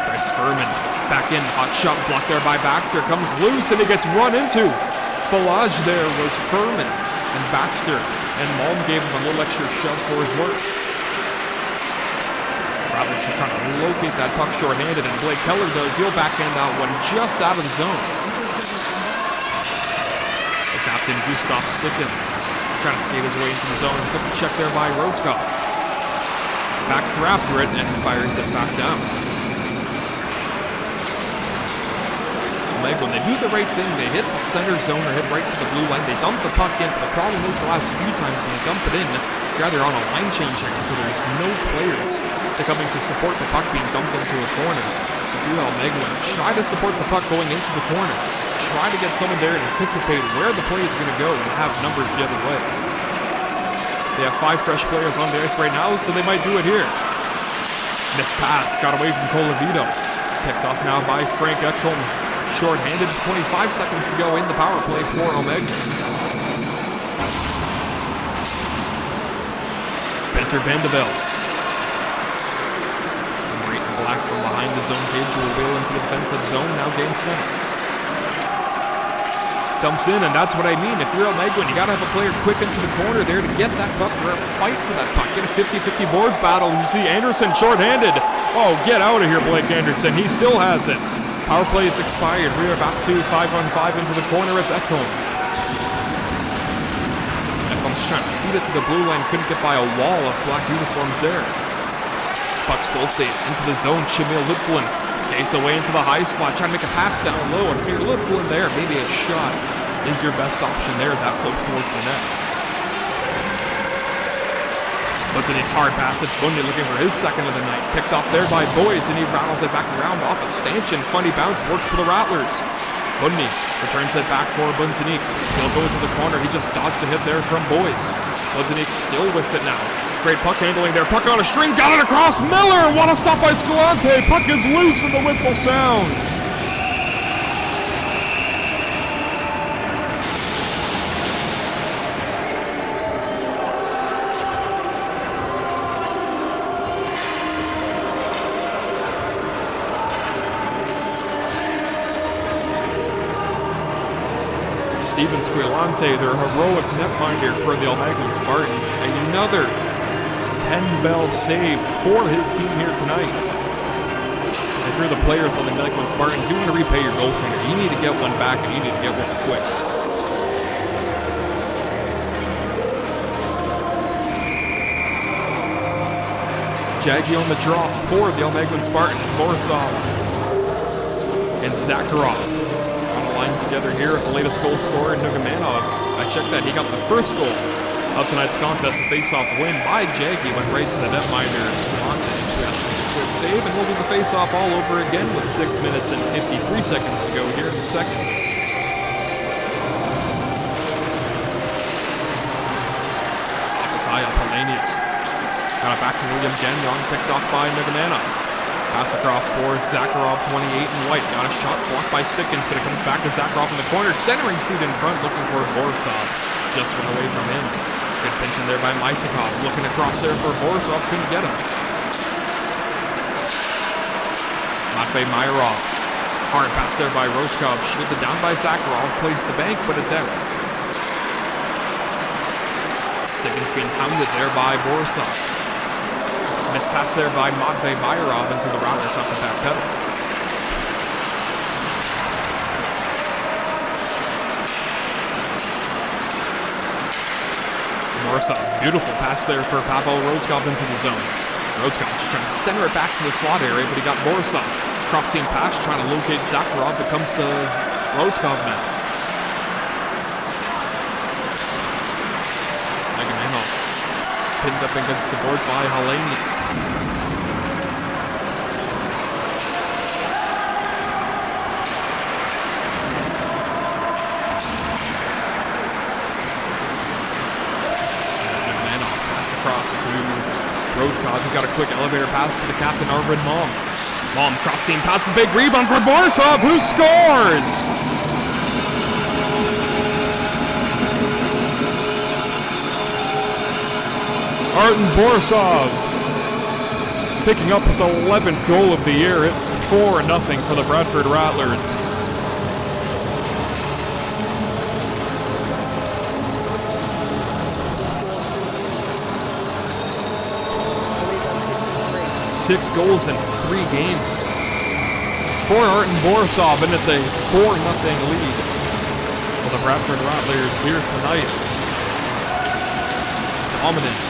Bryce Furman. Back in, hot shot blocked there by Baxter, comes loose and he gets run into. Ballage there was Furman and Baxter, and Malm gave him a little extra shove for his work. Rattlers just trying to locate that puck short-handed, and Blake Keller does. He'll backhand that one just out of the zone. The captain, Gustav Stickens, trying to skate his way into the zone. Took a check there by Rojkov. Baxter after it and fires it back down. When they do the right thing, they hit the center zone or hit right to the blue line. They dump the puck in, but the problem is the last few times when they dump it in, rather on a line change here, so there's no players to come in to support the puck being dumped into a corner. So if you're Almaguin, try to support the puck going into the corner. Try to get someone there and anticipate where the play is going to go and have numbers the other way. They have 5 fresh players on the ice right now, so they might do it here. Missed pass, got away from Colavito. Picked off now by Frank Ekholm. Short-handed, 25 seconds to go in the power play for Almaguin. Spencer Vandevelde. Right and black from behind the zone cage will wheel into the defensive zone, now gain center. Dumps in, and that's what I mean. If you're Almaguin, you gotta have a player quick into the corner there to get that puck or fight for that puck. Get a 50-50 boards battle. You see Anderson short-handed. Oh, get out of here, Blake Anderson. He still has it. Power play is expired. We are back to 5-on-5 into the corner. It's Ekholm. Ekholm's trying to feed it to the blue line. Couldn't get by a wall of black uniforms there. Puck still stays into the zone. Shamil Litflin skates away into the high slot. Trying to make a pass down low. And if you're Litflin there, maybe a shot is your best option there that close towards the net. Bundy's hard pass. It's Bundy looking for his second of the night. Picked off there by Boys, and he rattles it back around off a stanchion. Funny bounce works for the Rattlers. Bundy returns it back for Bunzanique. He'll go to the corner. He just dodged a hit there from Boys. Bunzanique still with it now. Great puck handling there. Puck on a string. Got it across. Miller. What a stop by Escalante. Puck is loose and the whistle sounds. Steven Squilante, their heroic netminder for the Almaguin Spartans. Another 10-bell save for his team here tonight. If you're the players on the Almaguin Spartans, you want to repay your goaltender. You need to get one back, and you need to get one quick. Jaggy on the draw for the Almaguin Spartans. Borisov and Zakharov on the line together here at the latest goal scorer, Nugamanov. I checked that. He got the first goal of tonight's contest. A face-off win by Jaggy went right to the netminder, Squilante. Quick save, and we'll do the face-off all over again with 6 minutes and 53 seconds to go here in the second. Off Polanius. Got it back to William Gagnon, picked off by Nugamanov. Pass across for Zakharov, 28 and white. Got a shot blocked by Stickins, but it comes back to Zakharov in the corner. Centering feet in front, looking for Borisov. Just went away from him. Good pinch in there by Mysakov. Looking across there for Borisov, couldn't get him. Matvey Myrov. Hard pass there by Rochkov. Shielded down by Zakharov. Plays the bank, but it's out. Stickins being pounded there by Borisov. Missed pass there by Matvey Myrov into the Rattlers off the back pedal. Borisov, beautiful pass there for Pavel Rochkov into the zone. Rochkov just trying to center it back to the slot area, but he got Borisov. Cross seam pass, trying to locate Zakharov. It comes to Rochkov now. Megamanov pinned up against the boards by Hellenius. Megamanov pass across to Rochkov, who got a quick elevator pass to the captain, Arvid Malm. Malm cross seam pass, a big rebound for Borisov, who scores! Artem Borisov picking up his 11th goal of the year. It's 4-0 for the Bradford Rattlers. Six goals in 3 games for Artem Borisov, and it's a 4-0 lead for the Bradford Rattlers here tonight. Dominant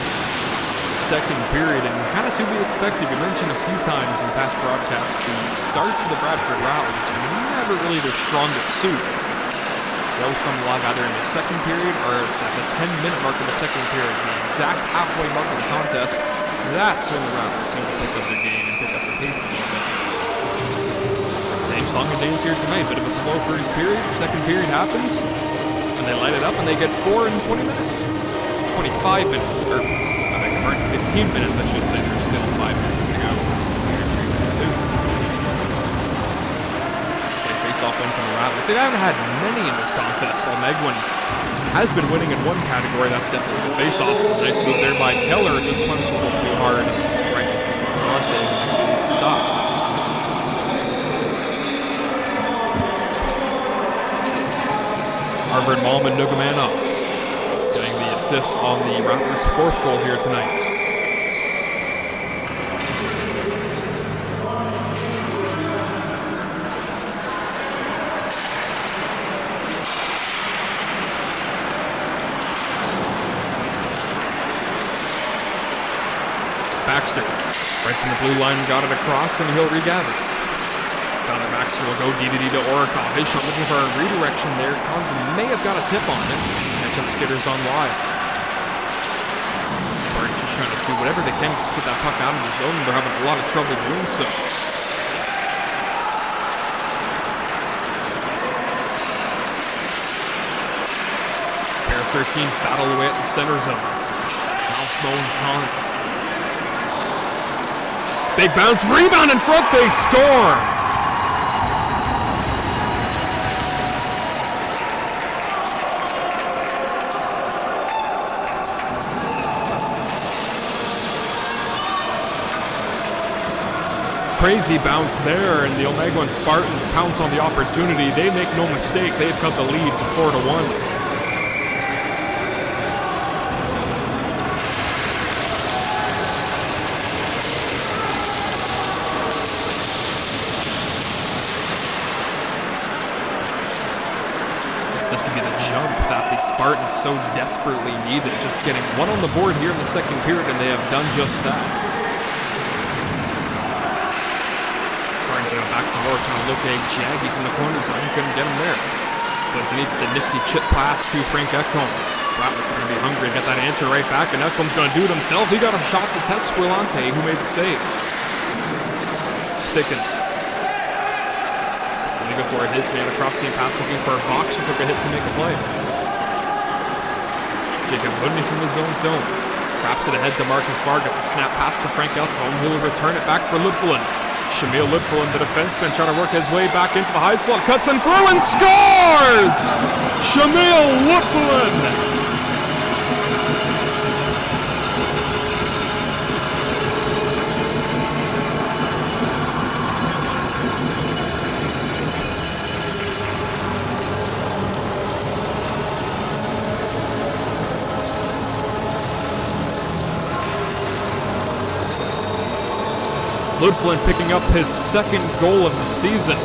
second period, and kind of to be expected. We mentioned a few times in past broadcasts, the starts for the Bradford Rattlers are never really their strongest suit. They always come alive either in the second period or at the 10-minute mark of the second period, the exact halfway mark of the contest. That's when the Rattlers seem to pick up their game and pick up the pace a little bit. Same song and dance here tonight. Bit of a slow first period. Second period happens, and they light it up, and they get 4 in 20 minutes. 25 minutes, or 15 minutes, I should say. There's still 5 minutes to go. They face off win from the Rattlers. They haven't had many in this contest. Almaguin has been winning in one category. That's definitely the face-offs. Nice move there by Keller. Just punched a little too hard. Right to Steven Squilante. Next needs to stop. Arvid Malm and Nugamanov getting the assist on the Rattlers' 4th goal here tonight. Baxter, right from the blue line, got it across, and he'll regather. Connor Baxter will go DDD to Orikov. His shot looking for a redirection there. Cons may have got a tip on it, and it just skitters on wide. Spartans just trying to do whatever they can to just get that puck out of the zone, and they're having a lot of trouble doing so. Pair of 13s battle away at the center zone. Now Snow and Collins. Big bounce, rebound in front, they score! crazy bounce there, and the Almaguin Spartans pounce on the opportunity. They make no mistake. They've cut the lead to 4-1. This could be the jump that the Spartans so desperately needed. Just getting one on the board here in the second period, and they have done just that. Back to work, trying to locate Jaggy from the corner zone. Couldn't get him there. But needs the nifty chip pass to Frank Ekholm. Rattlers are going to be hungry to get that answer right back, and Ekholm's going to do it himself. He got a shot to test Squillante, who made the save. Stickens. Going to go for it. His man across the pass looking for a box, who took a hit to make a play. Jacob Woodney from the zone. Wraps it ahead to Marcus Vargas. A snap pass to Frank Ekholm. He'll return it back for Ludfelin. Shamil Ludfelin, the defenseman, trying to work his way back into the high slot, cuts in through and scores! Shamil Ludfelin! Ludfelin picking up his second goal of the season.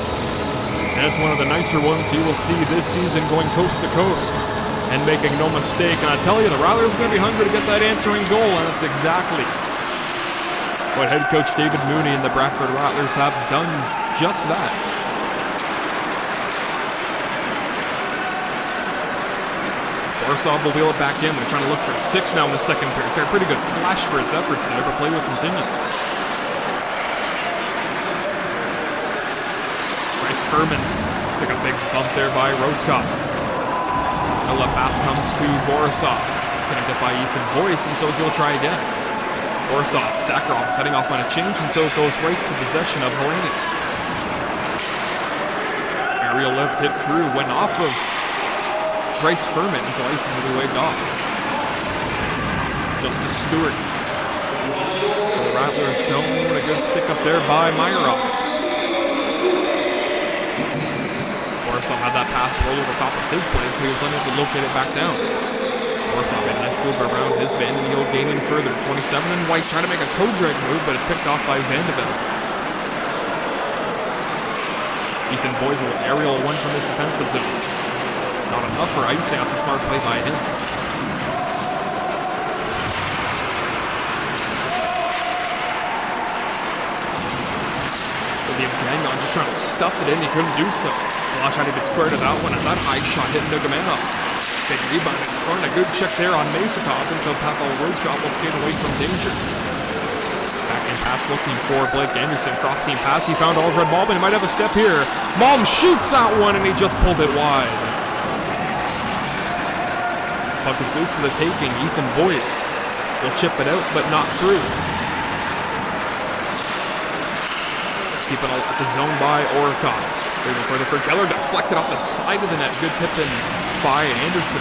And it's one of the nicer ones you will see this season, going coast to coast and making no mistake. And I tell you, the Rattlers are going to be hungry to get that answering goal, and it's exactly what head coach David Mooney and the Bradford Rattlers have done just that. Borisov will wheel it back in. They're trying to look for 6 now in the second period. They're a pretty good slash for his efforts there, but play will continue. Furman took a big bump there by Rhodeskopf. A left pass comes to Borisov. Couldn't get by Ethan Boyce, and so he'll try again. Borisov, Zakharov's heading off on a change, and so it goes right to possession of Hellenius. Aerial lift hit through, went off of Bryce Furman until icing will be waved off. Justice Stewart. The Rattlers zone, a good stick up there by Meyerhoff. Borisov had that pass roll over top of his play, so he was unable to locate it back down. Borisov made a nice move around his band, and he'll gain in further. 27 and White trying to make a toe drag move, but it's picked off by Vandeveld. Ethan Boyce with an aerial one from his defensive zone. Not enough for icing. That's a smart play by him. Gagnon just trying to stuff it in, he couldn't do so. Watch how he gets squared to that one, and that high shot hitting Nugamanoff. Big rebound in front, a good check there on Masakov until Pavel Rhodeskopf will skate away from danger. Backhand pass looking for Blake Anderson, cross seam pass, he found Alfred Malm, he might have a step here. Malm shoots that one, and he just pulled it wide. Puck is loose for the taking. Ethan Boyce will chip it out, but not through. Keeping at the zone by Orikov. Moving further for Geller, deflected off the side of the net. Good tip in by Anderson.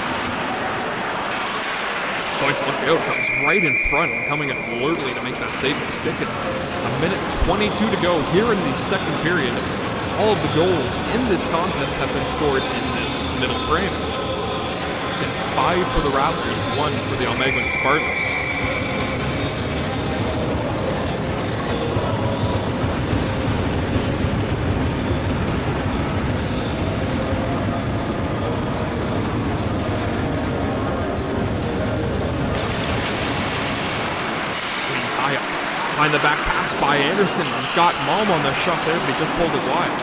Boyce looked out, comes right in front and coming in alertly to make that save with Stickens. A minute 22 to go here in the second period. All of the goals in this contest have been scored in this middle frame. And 5 for the Rattlers, 1 for the Almaguin Spartans. Behind the back pass by Anderson. Got Malm on the shot there, but he just pulled it wide.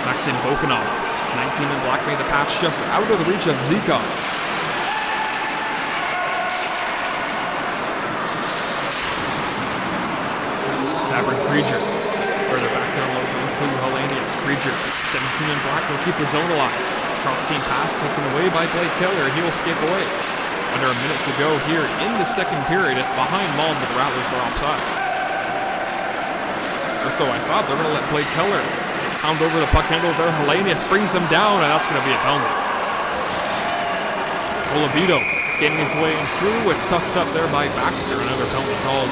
Maxim Bokanov, 19 in black, made the pass just out of the reach of Zikov. Zabrin Krieger, further back down low, goes to Hellenius. Krieger, 17 in black, will keep his zone alive. Cross seam pass taken away by Blake Keller, and he will skate away. Under a minute to go here in the second period. It's behind Malm, but the Rattlers are offside. Or so I thought. They're going to let Blake Keller pound over the puck handle there. Hellenius brings him down, and that's going to be a penalty. Olavito Getting his way in through. It's tucked up there by Baxter. Another penalty called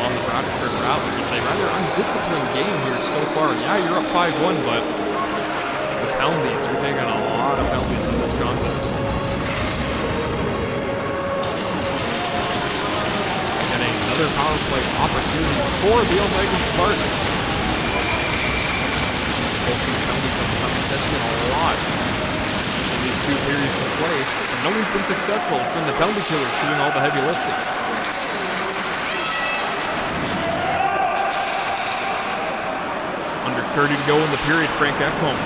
on the Bradford Rattlers. A rather undisciplined game here so far. Yeah, you're up 5-1, but the penalties, we're taking a lot of penalties in this contest. And another power play opportunity for the Almaguin Spartans. Both these penalties have become contested a lot in these 2 periods of play, and no one's been successful. It's been the penalty killers doing all the heavy lifting. Under 30 to go in the period, Frank Ekholm.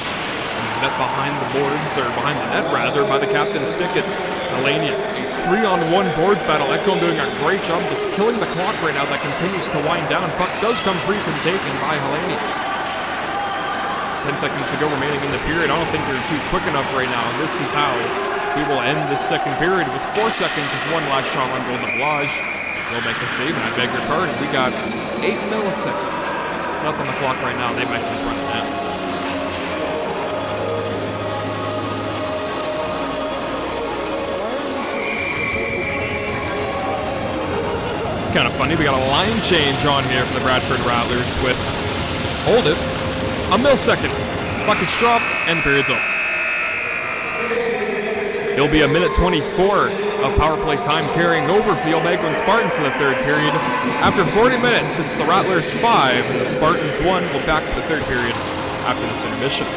Net behind the boards, or behind the net rather, by the captain Stickets. Elenius, a 3-on-1 boards battle. Ekholm doing a great job just killing the clock right now. That continues to wind down. Puck does come free from taking by Helenius. 10 seconds to go remaining in the period. I don't think they're too quick enough right now. This is how we will end this second period with 4 seconds. Just one last shot on goal to Blage. They'll make a save, and I beg your pardon. We got 8 milliseconds left on the clock right now. They might just run it down. It's kind of funny. We got a line change on here for the Bradford Rattlers with, hold it, a millisecond. Buckets dropped, and the period's over. It'll be a minute 24 of power play time carrying over for the Almaguin Spartans for the third period. After 40 minutes, it's the Rattlers 5 and the Spartans 1. We'll back to the third period after this intermission.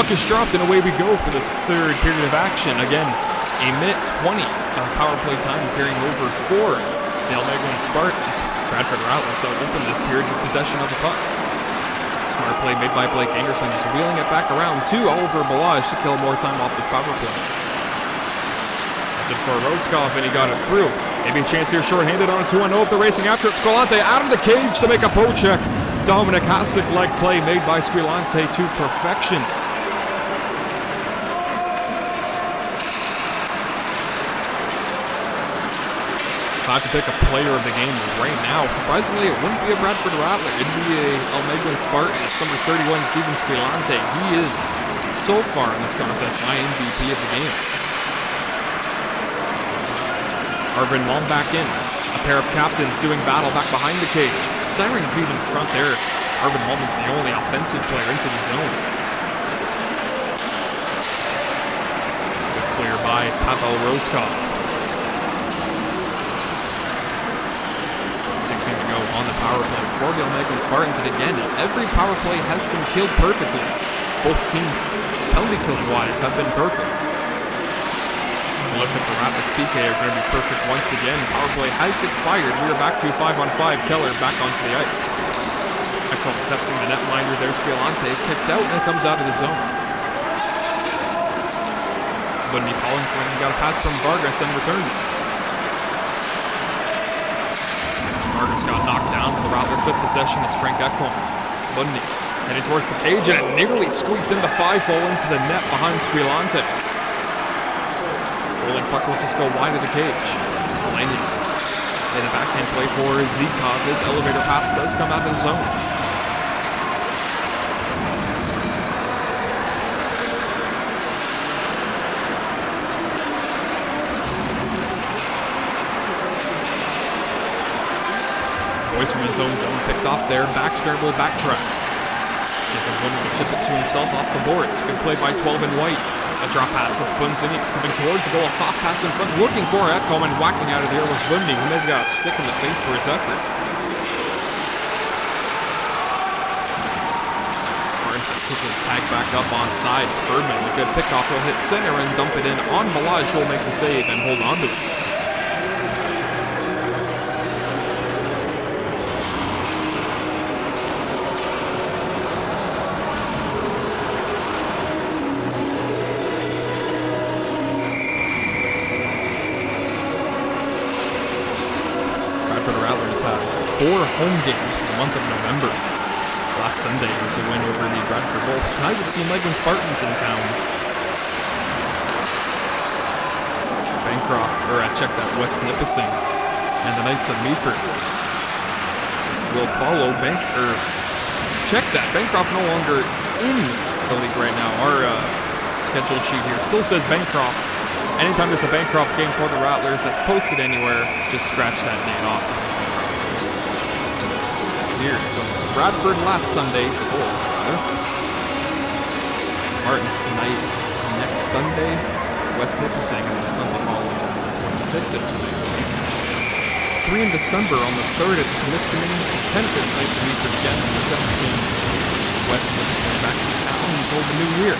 Puck is dropped and away we go for this third period of action. Again, a minute 20 of power play time carrying over for the Almaguin Spartans. Bradford Rattlers open this period with possession of the puck. Smart play made by Blake Anderson, just wheeling it back around to Oliver Balaj to kill more time off this power play. Good for Rhodeskov, and he got it through. Maybe a chance here shorthanded on a 2-1-0 if they're racing after it. Squilante out of the cage to make a poke check. Dominic Hasek leg play made by Squilante to perfection. If I had to pick a player of the game right now, surprisingly, it wouldn't be a Bradford Rattler. It'd be a Almaguin Spartan. It's number 31, Steven Squilante. He is, so far in this contest, my MVP of the game. Arvin Malm back in. A pair of captains doing battle back behind the cage. Siren feed in front there. Arvin Malm is the only offensive player into the zone. Good clear by Pavel Rhodeskov. 16 to go on the power play for the Almaguin Spartans. And again, every power play has been killed perfectly. Both teams, penalty kill-wise, have been perfect. Look at the Raptors PK are going to be perfect once again. Power play has expired. We are back to 5-on-5. Keller back onto the ice. Excellent testing the netminder there. Squilante kicked out and it comes out of the zone. Bundy calling for him. Got a pass from Vargas and returned it. Vargas got knocked down. The Rattlers with possession. It's Frank Ekholm. Bundy heading towards the cage and it nearly squeaked into 5-hole into the net behind Squilante. Rolling puck will just go wide of the cage. Landings. And a backhand play for Zikov. His elevator pass does come out of the zone. Boys from his own zone picked off there. Backstern will backtrack. Jacob Bundy will chip it to himself off the boards. Good play by 12 and White. A drop pass with Bunzinix coming towards the goal. A soft pass in front, looking for Ekholm and whacking out of the air was Bundy, who maybe got a stick in the face for his effort. Spartans just quickly tag back up onside. Ferdman, a good pickoff, will hit center and dump it in on Balaj, who will make the save and hold on to it. Four home games in the month of November. Last Sunday was a win over the Bradford Wolves. Tonight it's the Almaguin Spartans in town. Bancroft, check that, West Nipissing, and the Knights of Meaford will follow check that, Bancroft no longer in the league right now. Our schedule sheet here still says Bancroft. Anytime there's a Bancroft game for the Rattlers that's posted anywhere, just scratch that date off. Here goes Bradford last Sunday, the Bulls rather. Spartans tonight, next Sunday, West Nipissing, and the Sunday following on the 26th, it's the Knights of Meaford. 3 in December, on the 3rd, it's Temiskaming, 10th, it's Knights of Meaford again, on the 17th, West Nipissing back in town until the new year.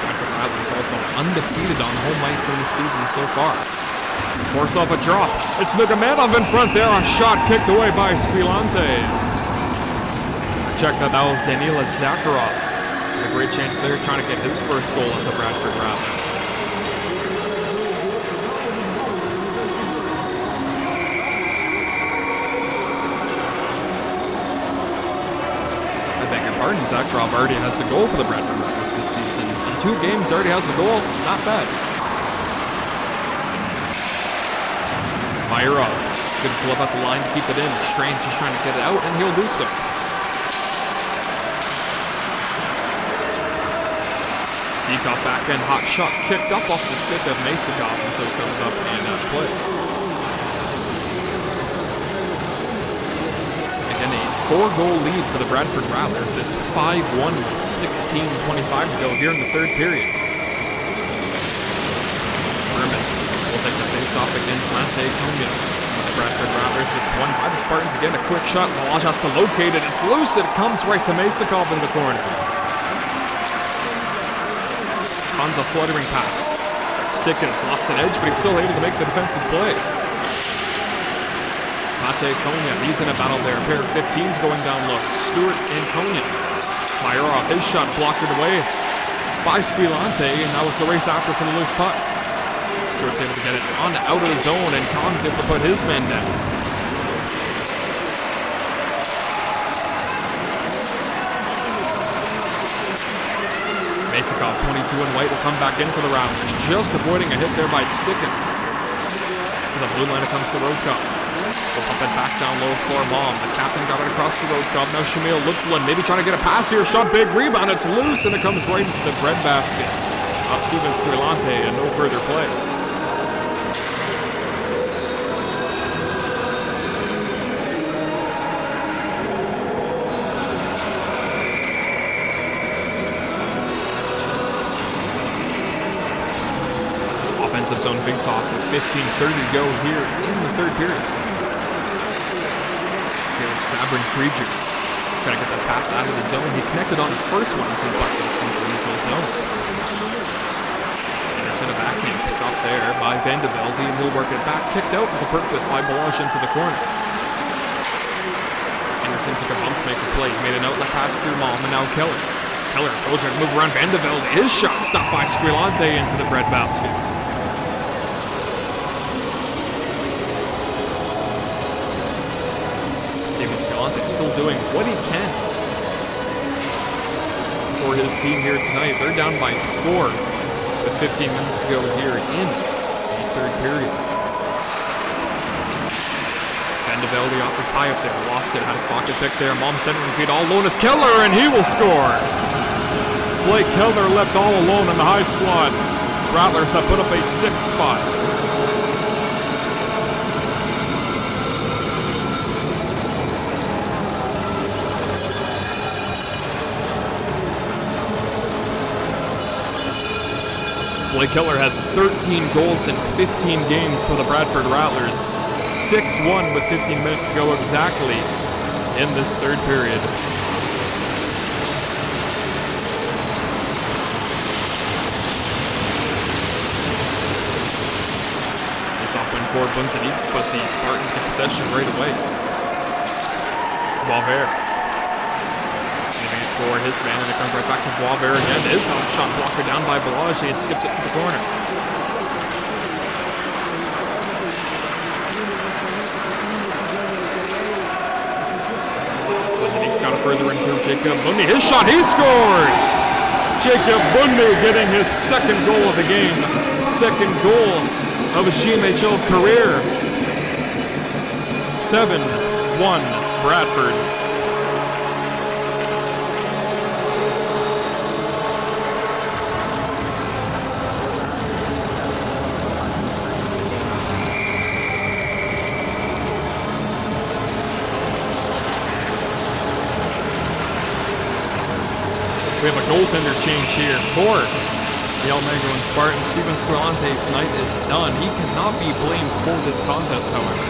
Bradford Rattlers also undefeated on home ice in the season so far. Force off a drop. It's Nugamanov in front there. A shot kicked away by Squilante. Check that was Danila Zakharov. A great chance there, trying to get his first goal as a Bradford Rattler. I beg your pardon, Zakharov already has a goal for the Bradford Rattlers this season. In 2 games, already has the goal. Not bad. Myrov, good glove at the line to keep it in. Strange just trying to get it out, and he'll do so. Zikov backhand hot shot kicked up off the stick of Masakov, and so it comes up and out of play. Again, a 4-goal lead for the Bradford Rattlers. It's 5-1 with 16:25 to go here in the third period. Furman will take the face-off against Monte Cunha. Bradford Rattlers. It's won by the Spartans. Again, a quick shot. Malaj has to locate it. It's loose. It comes right to Masakov in the corner. Tons of fluttering pass. Stickens lost an edge, but he's still able to make the defensive play. Mate Konya, he's in a battle there. A pair of 15s going down low. Stewart and Konya. Mayorov, his shot blocked away by Squilante, and now it's a race after for the loose puck. Stewart's able to get it on out of the zone, and Khan's able to put his men down. Masakov, 22 and white, will come back in for the Rattlers, just avoiding a hit there by Stickens. To the blue line, it comes to Roscoff. We'll pump it back down low for Mom. The captain got it across to Roscoff. Now Shamil looks for one, maybe trying to get a pass here. Shot, big rebound, it's loose, and it comes right into the breadbasket of Steven Squilante, and no further play. Offensive zone face-off with 15:30 to go here in the third period. Here's Sabrin Krieger trying to get that pass out of the zone. He connected on his first one until the puck does come to the neutral zone. Anderson, a backhand pick up there by Van de Velde, and he'll work it back. Kicked out with a purpose by Balazs into the corner. Anderson took a bump to make a play. He made an outlet pass through Malm, and now Keller. Keller goes trying to move around Van de Velde. His shot stopped by Squilante into the breadbasket. Still doing what he can for his team here tonight. They're down by 4 with 15 minutes to go here in the third period. Van de Velde off the tie up there, lost it, had a pocket pick there. Mom centering feed all alone. It's Keller, and he will score. Blake Keller left all alone in the high slot. Rattlers have put up a 6th spot. Blake Keller has 13 goals in 15 games for the Bradford Rattlers. 6-1 with 15 minutes to go exactly in this third period. This off win for Bunzeniks, but the Spartans get possession right away. Boisvert for his man, and it comes right back to Boisvert again. His shot blocker down by Balazs, and skips it to the corner. He's got a further in through Jacob Bundy. His shot, he scores! Jacob Bundy getting his second goal of the game. Second goal of his GMHL career. 7-1 Bradford. We have a goaltender change here for the Almaguin Spartans. Steven Squilante's night is done. He cannot be blamed for this contest, however.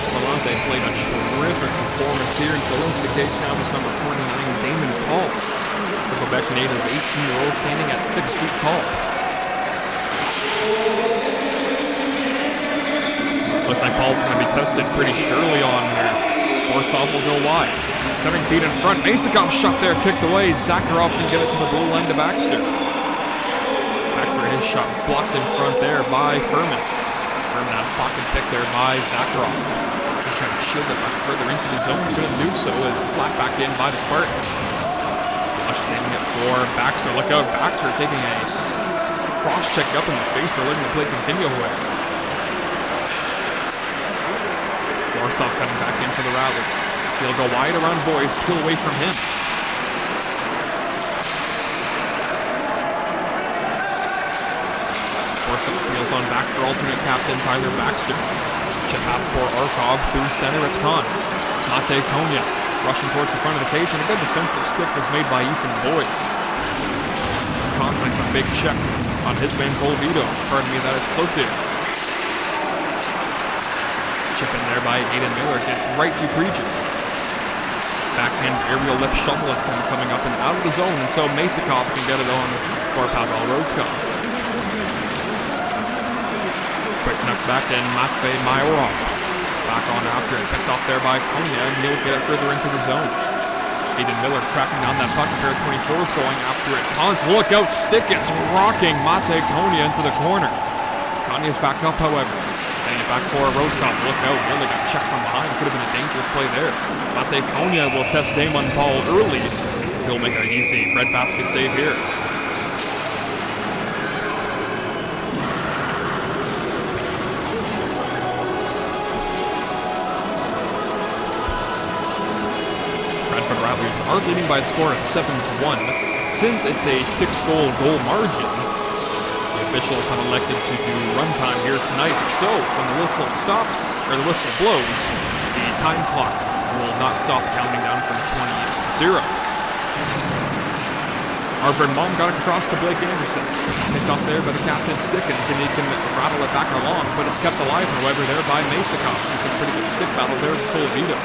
Squilante played a terrific performance here until into the cage now is number 49, Damon Paul. The Quebec native, 18-year-old, standing at 6 feet tall. Looks like Paul's going to be tested pretty surely on here. Borsov will go wide. 7 feet in front. Masakov shot there, kicked away. Zakharov can get it to the blue line to Baxter. Baxter, his shot blocked in front there by Furman. Furman has pocket pick there by Zakharov. He's trying to shield it back further into the zone. Couldn't do so. It's slapped back in by the Spartans. Lush taking it for Baxter. Look out. Baxter taking a cross-check up in the face. They're letting the play continue away. Borsov coming back in for the Rattlers. He'll go wide around Boyce, peel away from him. Borsov peels on back for alternate captain Tyler Baxter. Chip pass for Arkov through center, it's Khan's. Mate Konya rushing towards the front of the cage, and a good defensive stick was made by Ethan Boyce. Khan's like a big check on his man Colvito. Pardon me, that is Cloutier. Chip in there by Aiden Miller. Gets right to Preacher. Backhand aerial lift shovel attempt coming up and out of the zone. And so Masakov can get it on for Pavel Rodskov. Quick knock back and Matvey Mayorov. Back on after it. Picked off there by Konya. And he'll get it further into the zone. Aiden Miller tracking down that puck. A pair of 24s going after it. Collins, look out. Stick is rocking Mate Konya into the corner. Konya's back up, however. Getting it back for Rodskov. Look out. Really got checked from behind. Could have been a dangerous play there. Mate Konya will test Damon Paul early. He'll make an easy breadbasket save here. Bradford Rattlers are leading by a score of 7-1. Since it's a 6-goal margin, the officials have elected to do runtime here tonight. So when the whistle stops, or the whistle blows, the time clock will not stop counting down from 20-0. Arvid Malm got it across to Blake Anderson. Picked off there by the captain Stickens, and he can rattle it back along, but it's kept alive, however, there by Masakov. It's a pretty good stick battle there with Colavito.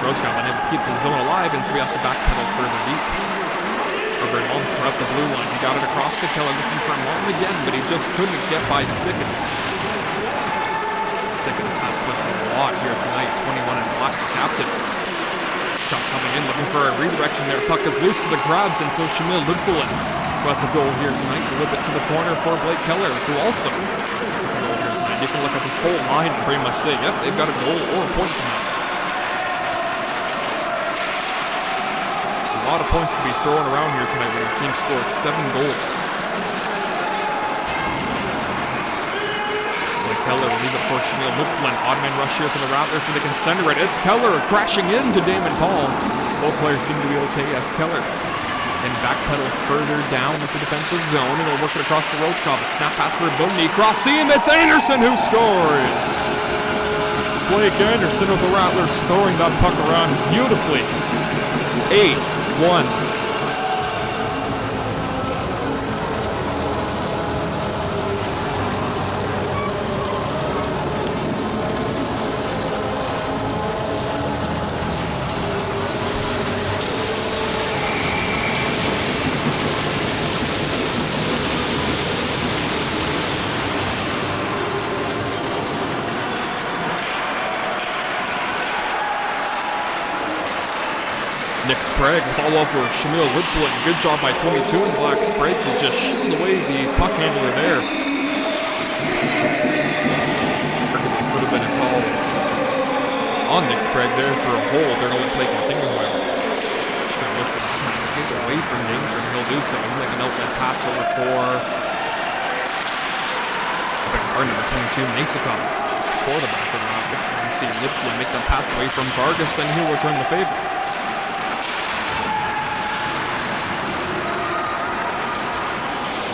Rodskov unable to keep the zone alive, and so he has to backpedal further deep. Arvid Malm throughout the blue line. He got it across to Keller, looking for Malm again, but he just couldn't get by Stickens. Stickens has put a lot here tonight, 21 and black, captain. Shot coming in, looking for a redirection there. Puck is loose for the grabs, and so Shamil Ludfulin, who has a goal here tonight, to whip it to the corner for Blake Keller, who also has a goal here tonight. You can look at this whole line and pretty much say, yep, they've got a goal or a point tonight. A lot of points to be thrown around here tonight when your team scores 7 goals. Keller will leave it for Shamil Ludfulin. Odd man rush here for the Rattlers, and they can center it. It's Keller crashing into Damon Paul. Both players seem to be okay as Keller can backpedal further down into the defensive zone, and he'll work it across the Rodskov. A snap pass for Bundy. Cross seam. It's Anderson who scores. Blake Anderson of the Rattlers throwing that puck around beautifully. 8-1. Nick Sprague was all over Shamil Ludfulin. Good job by 22 in black. Sprague to just shooting away the puck handler there. Could have been a call on Nick Sprague there for a hold. They're going to play continue, however. Just going to look for trying to escape away from danger, and he'll do so. He'll make an outlet pass over for number 22, Masakov, for the back of the Rockets. And you see Ludfulin make them pass away from Vargas, and he'll return the favor.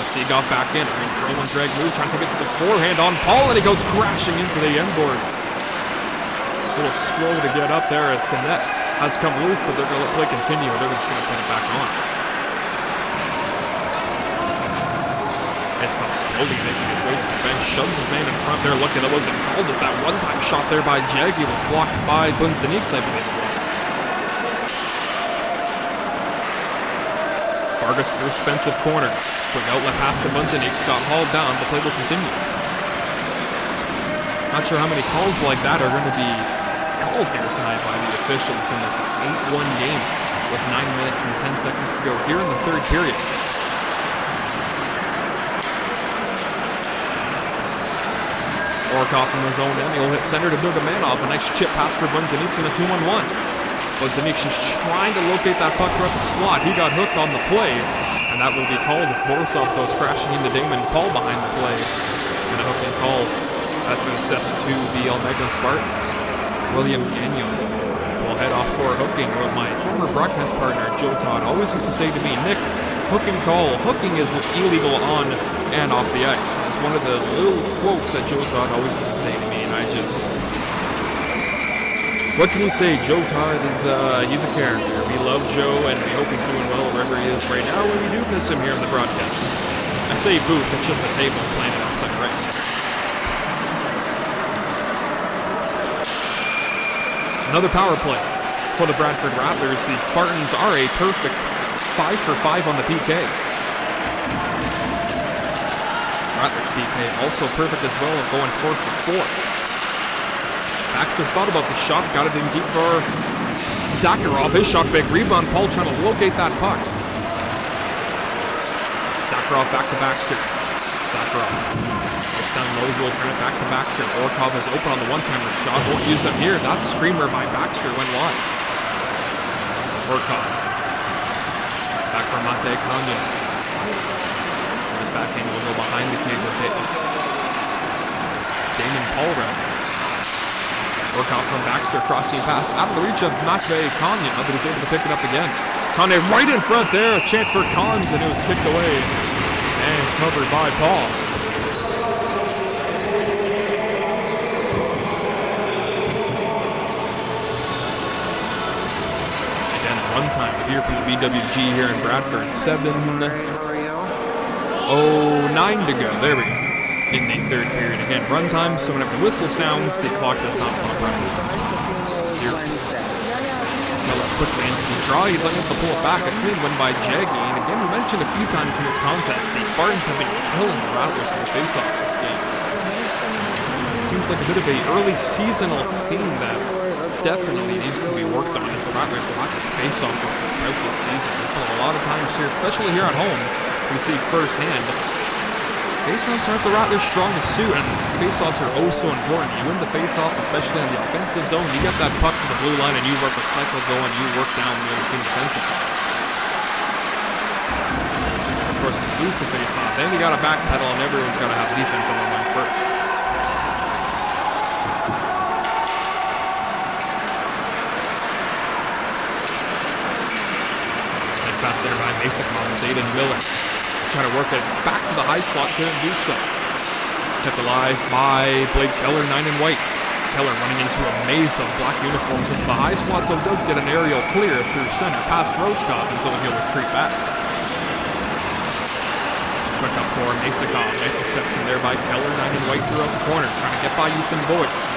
He got back in. Throw and drag move, trying to get to the forehand on Paul, and he goes crashing into the end boards. A little slow to get up there as the net has come loose, but they're going to let play continue. They're just going to put it back on. Iskov slowly making his way to the bench, shoves his man in front there. Looking, that wasn't called as that one-time shot there by Jaggi was blocked by Bunzaniks, I believe it was. Vargas through his defensive corner. Quick outlet pass to Bunzaniks, got hauled down. The play will continue. Not sure how many calls like that are going to be called here tonight by the officials in this 8-1 game with 9 minutes and 10 seconds to go here in the third period. Orkov from his own end. He'll hit center to Dugamanov. A nice chip pass for Bunzaniks in a 2-on-1. Bunzaniks just trying to locate that puck throughout the slot. He got hooked on the play, and that will be called as Borisov goes crashing into Damon Paul behind the play. And a hooking call that's been assessed to the Almaguin Spartans. William Gagnon will head off for hooking. What my former broadcast partner Joe Todd always used to say to me, Nick, hooking call. Hooking is illegal on and off the ice. That's one of the little quotes that Joe Todd always used to say to me, and I just... What can you say? Joe Todd is, he's a character. We love Joe, and we hope he's doing well wherever he is right now, and we do miss him here in the broadcast. I say booth, it's just a table planted outside right center. Another power play for the Bradford Rattlers. The Spartans are a perfect 5 for 5 on the PK. Rattlers PK also perfect as well, going 4 for 4. Baxter thought about the shot, got it in deep for Zakharov. His shot, big rebound. Paul trying to locate that puck. Zakharov back to Baxter. Zakharov gets down low, will turn it back to Baxter. Orkov is open on the one-timer shot, won't use it here. That screamer by Baxter went wide. Orkov. Back for Mate Kanyan. His backhand will go behind the cable hit. Damon Paulrell. Orkov from Baxter, crossing pass out of the reach of Mate Kanyan, but he's able to pick it up again. Kanye right in front there, a chance for Collins, and it was kicked away and covered by Paul. Runtime here from the BWG here in Bradford. 7:09 to go. There we go. In the third period. Again, runtime, so whenever the whistle sounds, the clock does not stop running. 0. Keller quickly into the draw. He's unable to pull it back. A clean win by Jaggy. And again, we mentioned a few times in this contest, the Spartans have been killing the Rattlers in the faceoffs this game. Seems like a bit of a early seasonal theme that definitely needs to be worked on, as the Rattlers lack of face-off runs throughout this season. There's been a lot of times here, especially here at home, we see firsthand face-offs aren't the Rattlers' strongest suit, and face-offs are oh so important. You win the face-off, especially in the offensive zone, you get that puck to the blue line and you work a cycle going, you work down the other team defensively. Of course, if you lose the face-off, then you got to backpedal and everyone's got to have defense on the line first. Pass there by Mason Collins. Aiden Miller trying to work it back to the high slot, couldn't do so. Kept alive by Blake Keller, 9 and white. Keller running into a maze of black uniforms into the high slot, so does get an aerial clear through center past Roskov, and so he'll retreat back. Quick up for Masakov. Nice reception there by Keller, 9 and white throughout the corner, trying to get by Ethan Boyce.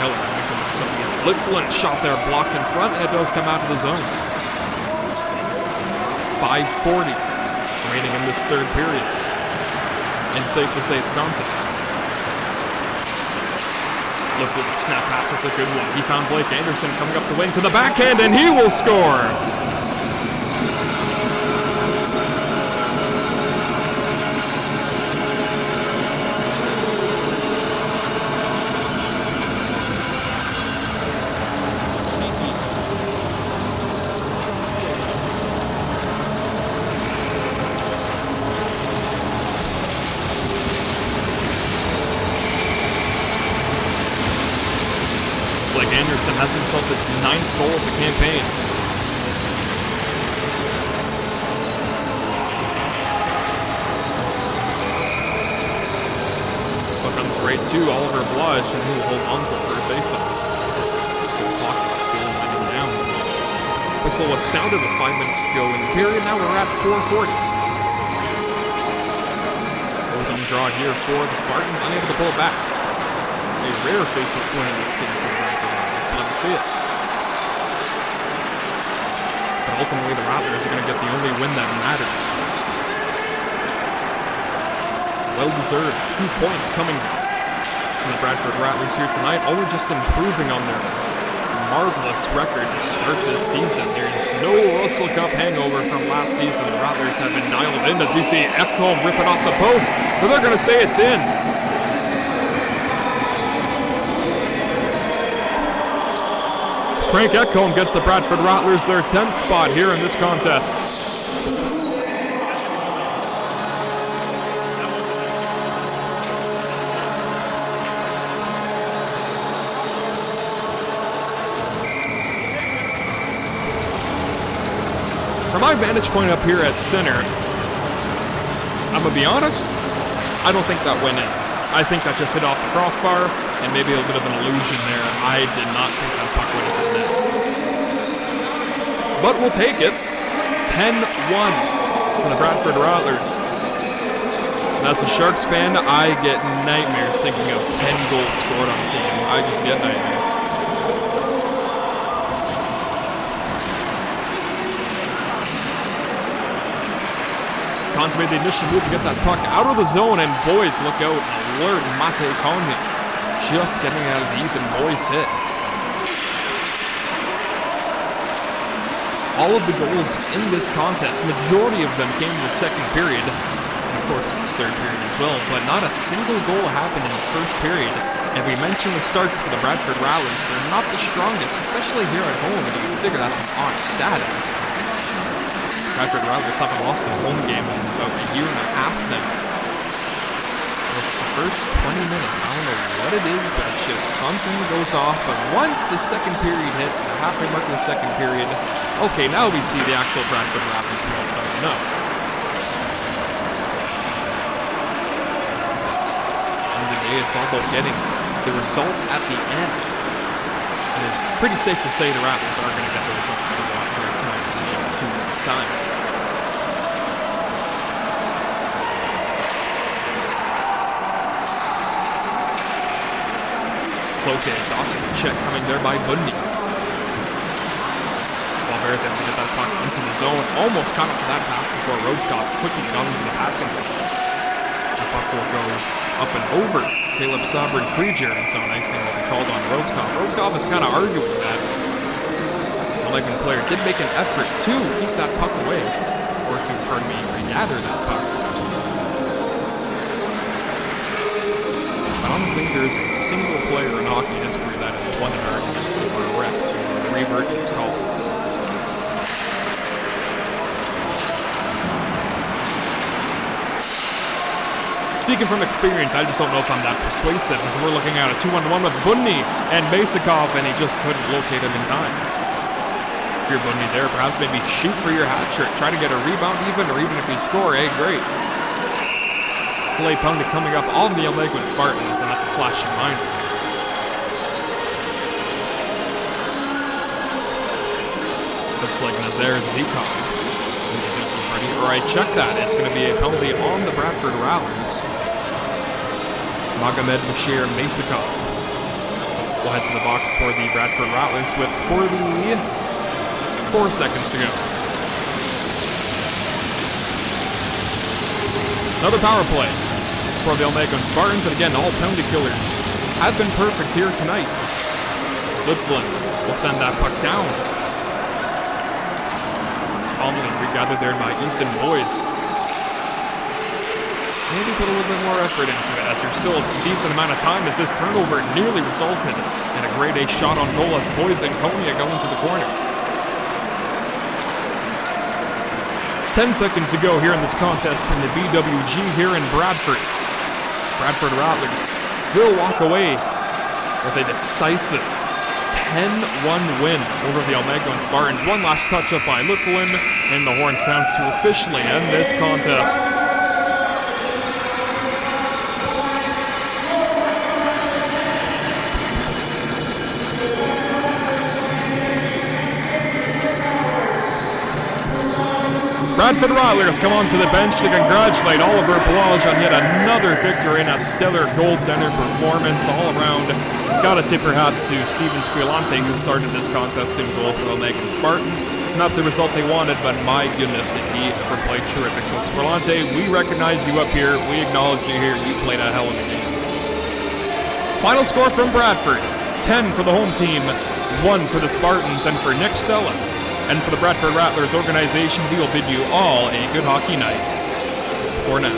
Keller running from the zone. He has a blitz shot there blocked in front, and it does come out of the zone. 5:40 remaining in this third period. And safe to say the contest. Look for the snap pass, that's a good one. He found Blake Anderson coming up the wing to the backhand, and he will score! Anderson has himself his 9th goal of the campaign. Puck on the right to Oliver Blige, and he will hold on to it for a faceoff. The clock is still winding down. Whistle was sounded with 5 minutes to go in the period. Now we're at 4:40. Ozone draw here for the Spartans, unable to pull it back. A rare faceoff win in this game for the Bradford Rattlers. Love to see it. But ultimately, the Rattlers are going to get the only win that matters. Well-deserved 2 points coming to the Bradford Rattlers here tonight. Only just improving on their marvelous record to start this season. There's no Russell Cup hangover from last season. The Rattlers have been dialed in, as you see Ekholm rip it off the post, but they're going to say it's in. Frank Ekholm gets the Bradford Rattlers their 10th spot here in this contest. From my vantage point up here at center, I'm going to be honest, I don't think that went in. I think that just hit off the crossbar, and maybe a bit of an illusion there. I did not think that puck went into the net. But we'll take it. 10-1 for the Bradford Rattlers. And as a Sharks fan, I get nightmares thinking of 10 goals scored on a team. I just get nightmares. Consummate the initial move to get that puck out of the zone, and boys, look out, alert Mate Konya just getting out of the Ethan Boyce hit. All of the goals in this contest, majority of them came in the second period, and of course this third period as well, but not a single goal happened in the first period. And we mentioned the starts for the Bradford Rattlers, they're not the strongest, especially here at home, and you figure that's an odd status. Bradford Rattlers haven't lost a home game in about a year and a half now. It's the first 20 minutes. I don't know what it is, but it's just something goes off. But once the second period hits, the halfway mark of the second period, okay, now we see the actual Bradford Rattlers coming up. End of the day, it's all about getting the result at the end. And it's pretty safe to say the Rattlers are going to get the result they want here tonight in just 2 minutes' time. Cloquet, Dawson, check coming there by Bundy. Bears able to get that puck into the zone, almost caught up to that pass before Roscoff quickly got into the passing lane. The puck will go up and over Caleb Sabrin Krieger, and so a nice thing will be called on Roscoff. Roscoff is kind of arguing that. The Almaguin player did make an effort to keep that puck away, or to, regather that puck. I don't think there's a single player in hockey history that has won an argument over a ref to revert his call. Speaking from experience, I just don't know if I'm that persuasive, as we're looking at a 2-on-1 with Bundy and Basakov, and he just couldn't locate him in time. If you're Bundy there, perhaps maybe shoot for your hat trick, try to get a rebound even, or even if you score, hey, great. Clay Punda coming up on the Almaguin Spartans, and that's a slashing line. Looks like Nazar Zikov. Alright, check that. It's going to be a penalty on the Bradford Rattlers. Magomed Bashir Masakov will head to the box for the Bradford Rattlers with 44 seconds to go. Another power play for the Almaguin Spartans, and again, all penalty killers have been perfect here tonight. Litflin will send that puck down. Calmly regathered there by Ethan Boyce. Maybe put a little bit more effort into it, as there's still a decent amount of time, as this turnover nearly resulted in a grade A shot on goal as Boyce and Konya go into the corner. 10 seconds to go here in this contest from the BWG here in Bradford. Bradford Rattlers will walk away with a decisive 10-1 win over the Almaguin Spartans. One last touch-up by Litflin, and the horn sounds to officially end this contest. Bradford Rattlers come onto the bench to congratulate Oliver Blage on yet another victory in a stellar goaltender performance all around. Got to tip her hat to Steven Squilante, who started this contest in goal for the Almaguin Spartans. Not the result they wanted, but my goodness, did he ever play terrific. So Squilante, we recognize you up here. We acknowledge you here. You played a hell of a game. Final score from Bradford, 10 for the home team, 1 for the Spartans, and for Nick Stella. And for the Bradford Rattlers organization, we will bid you all a good hockey night. For now.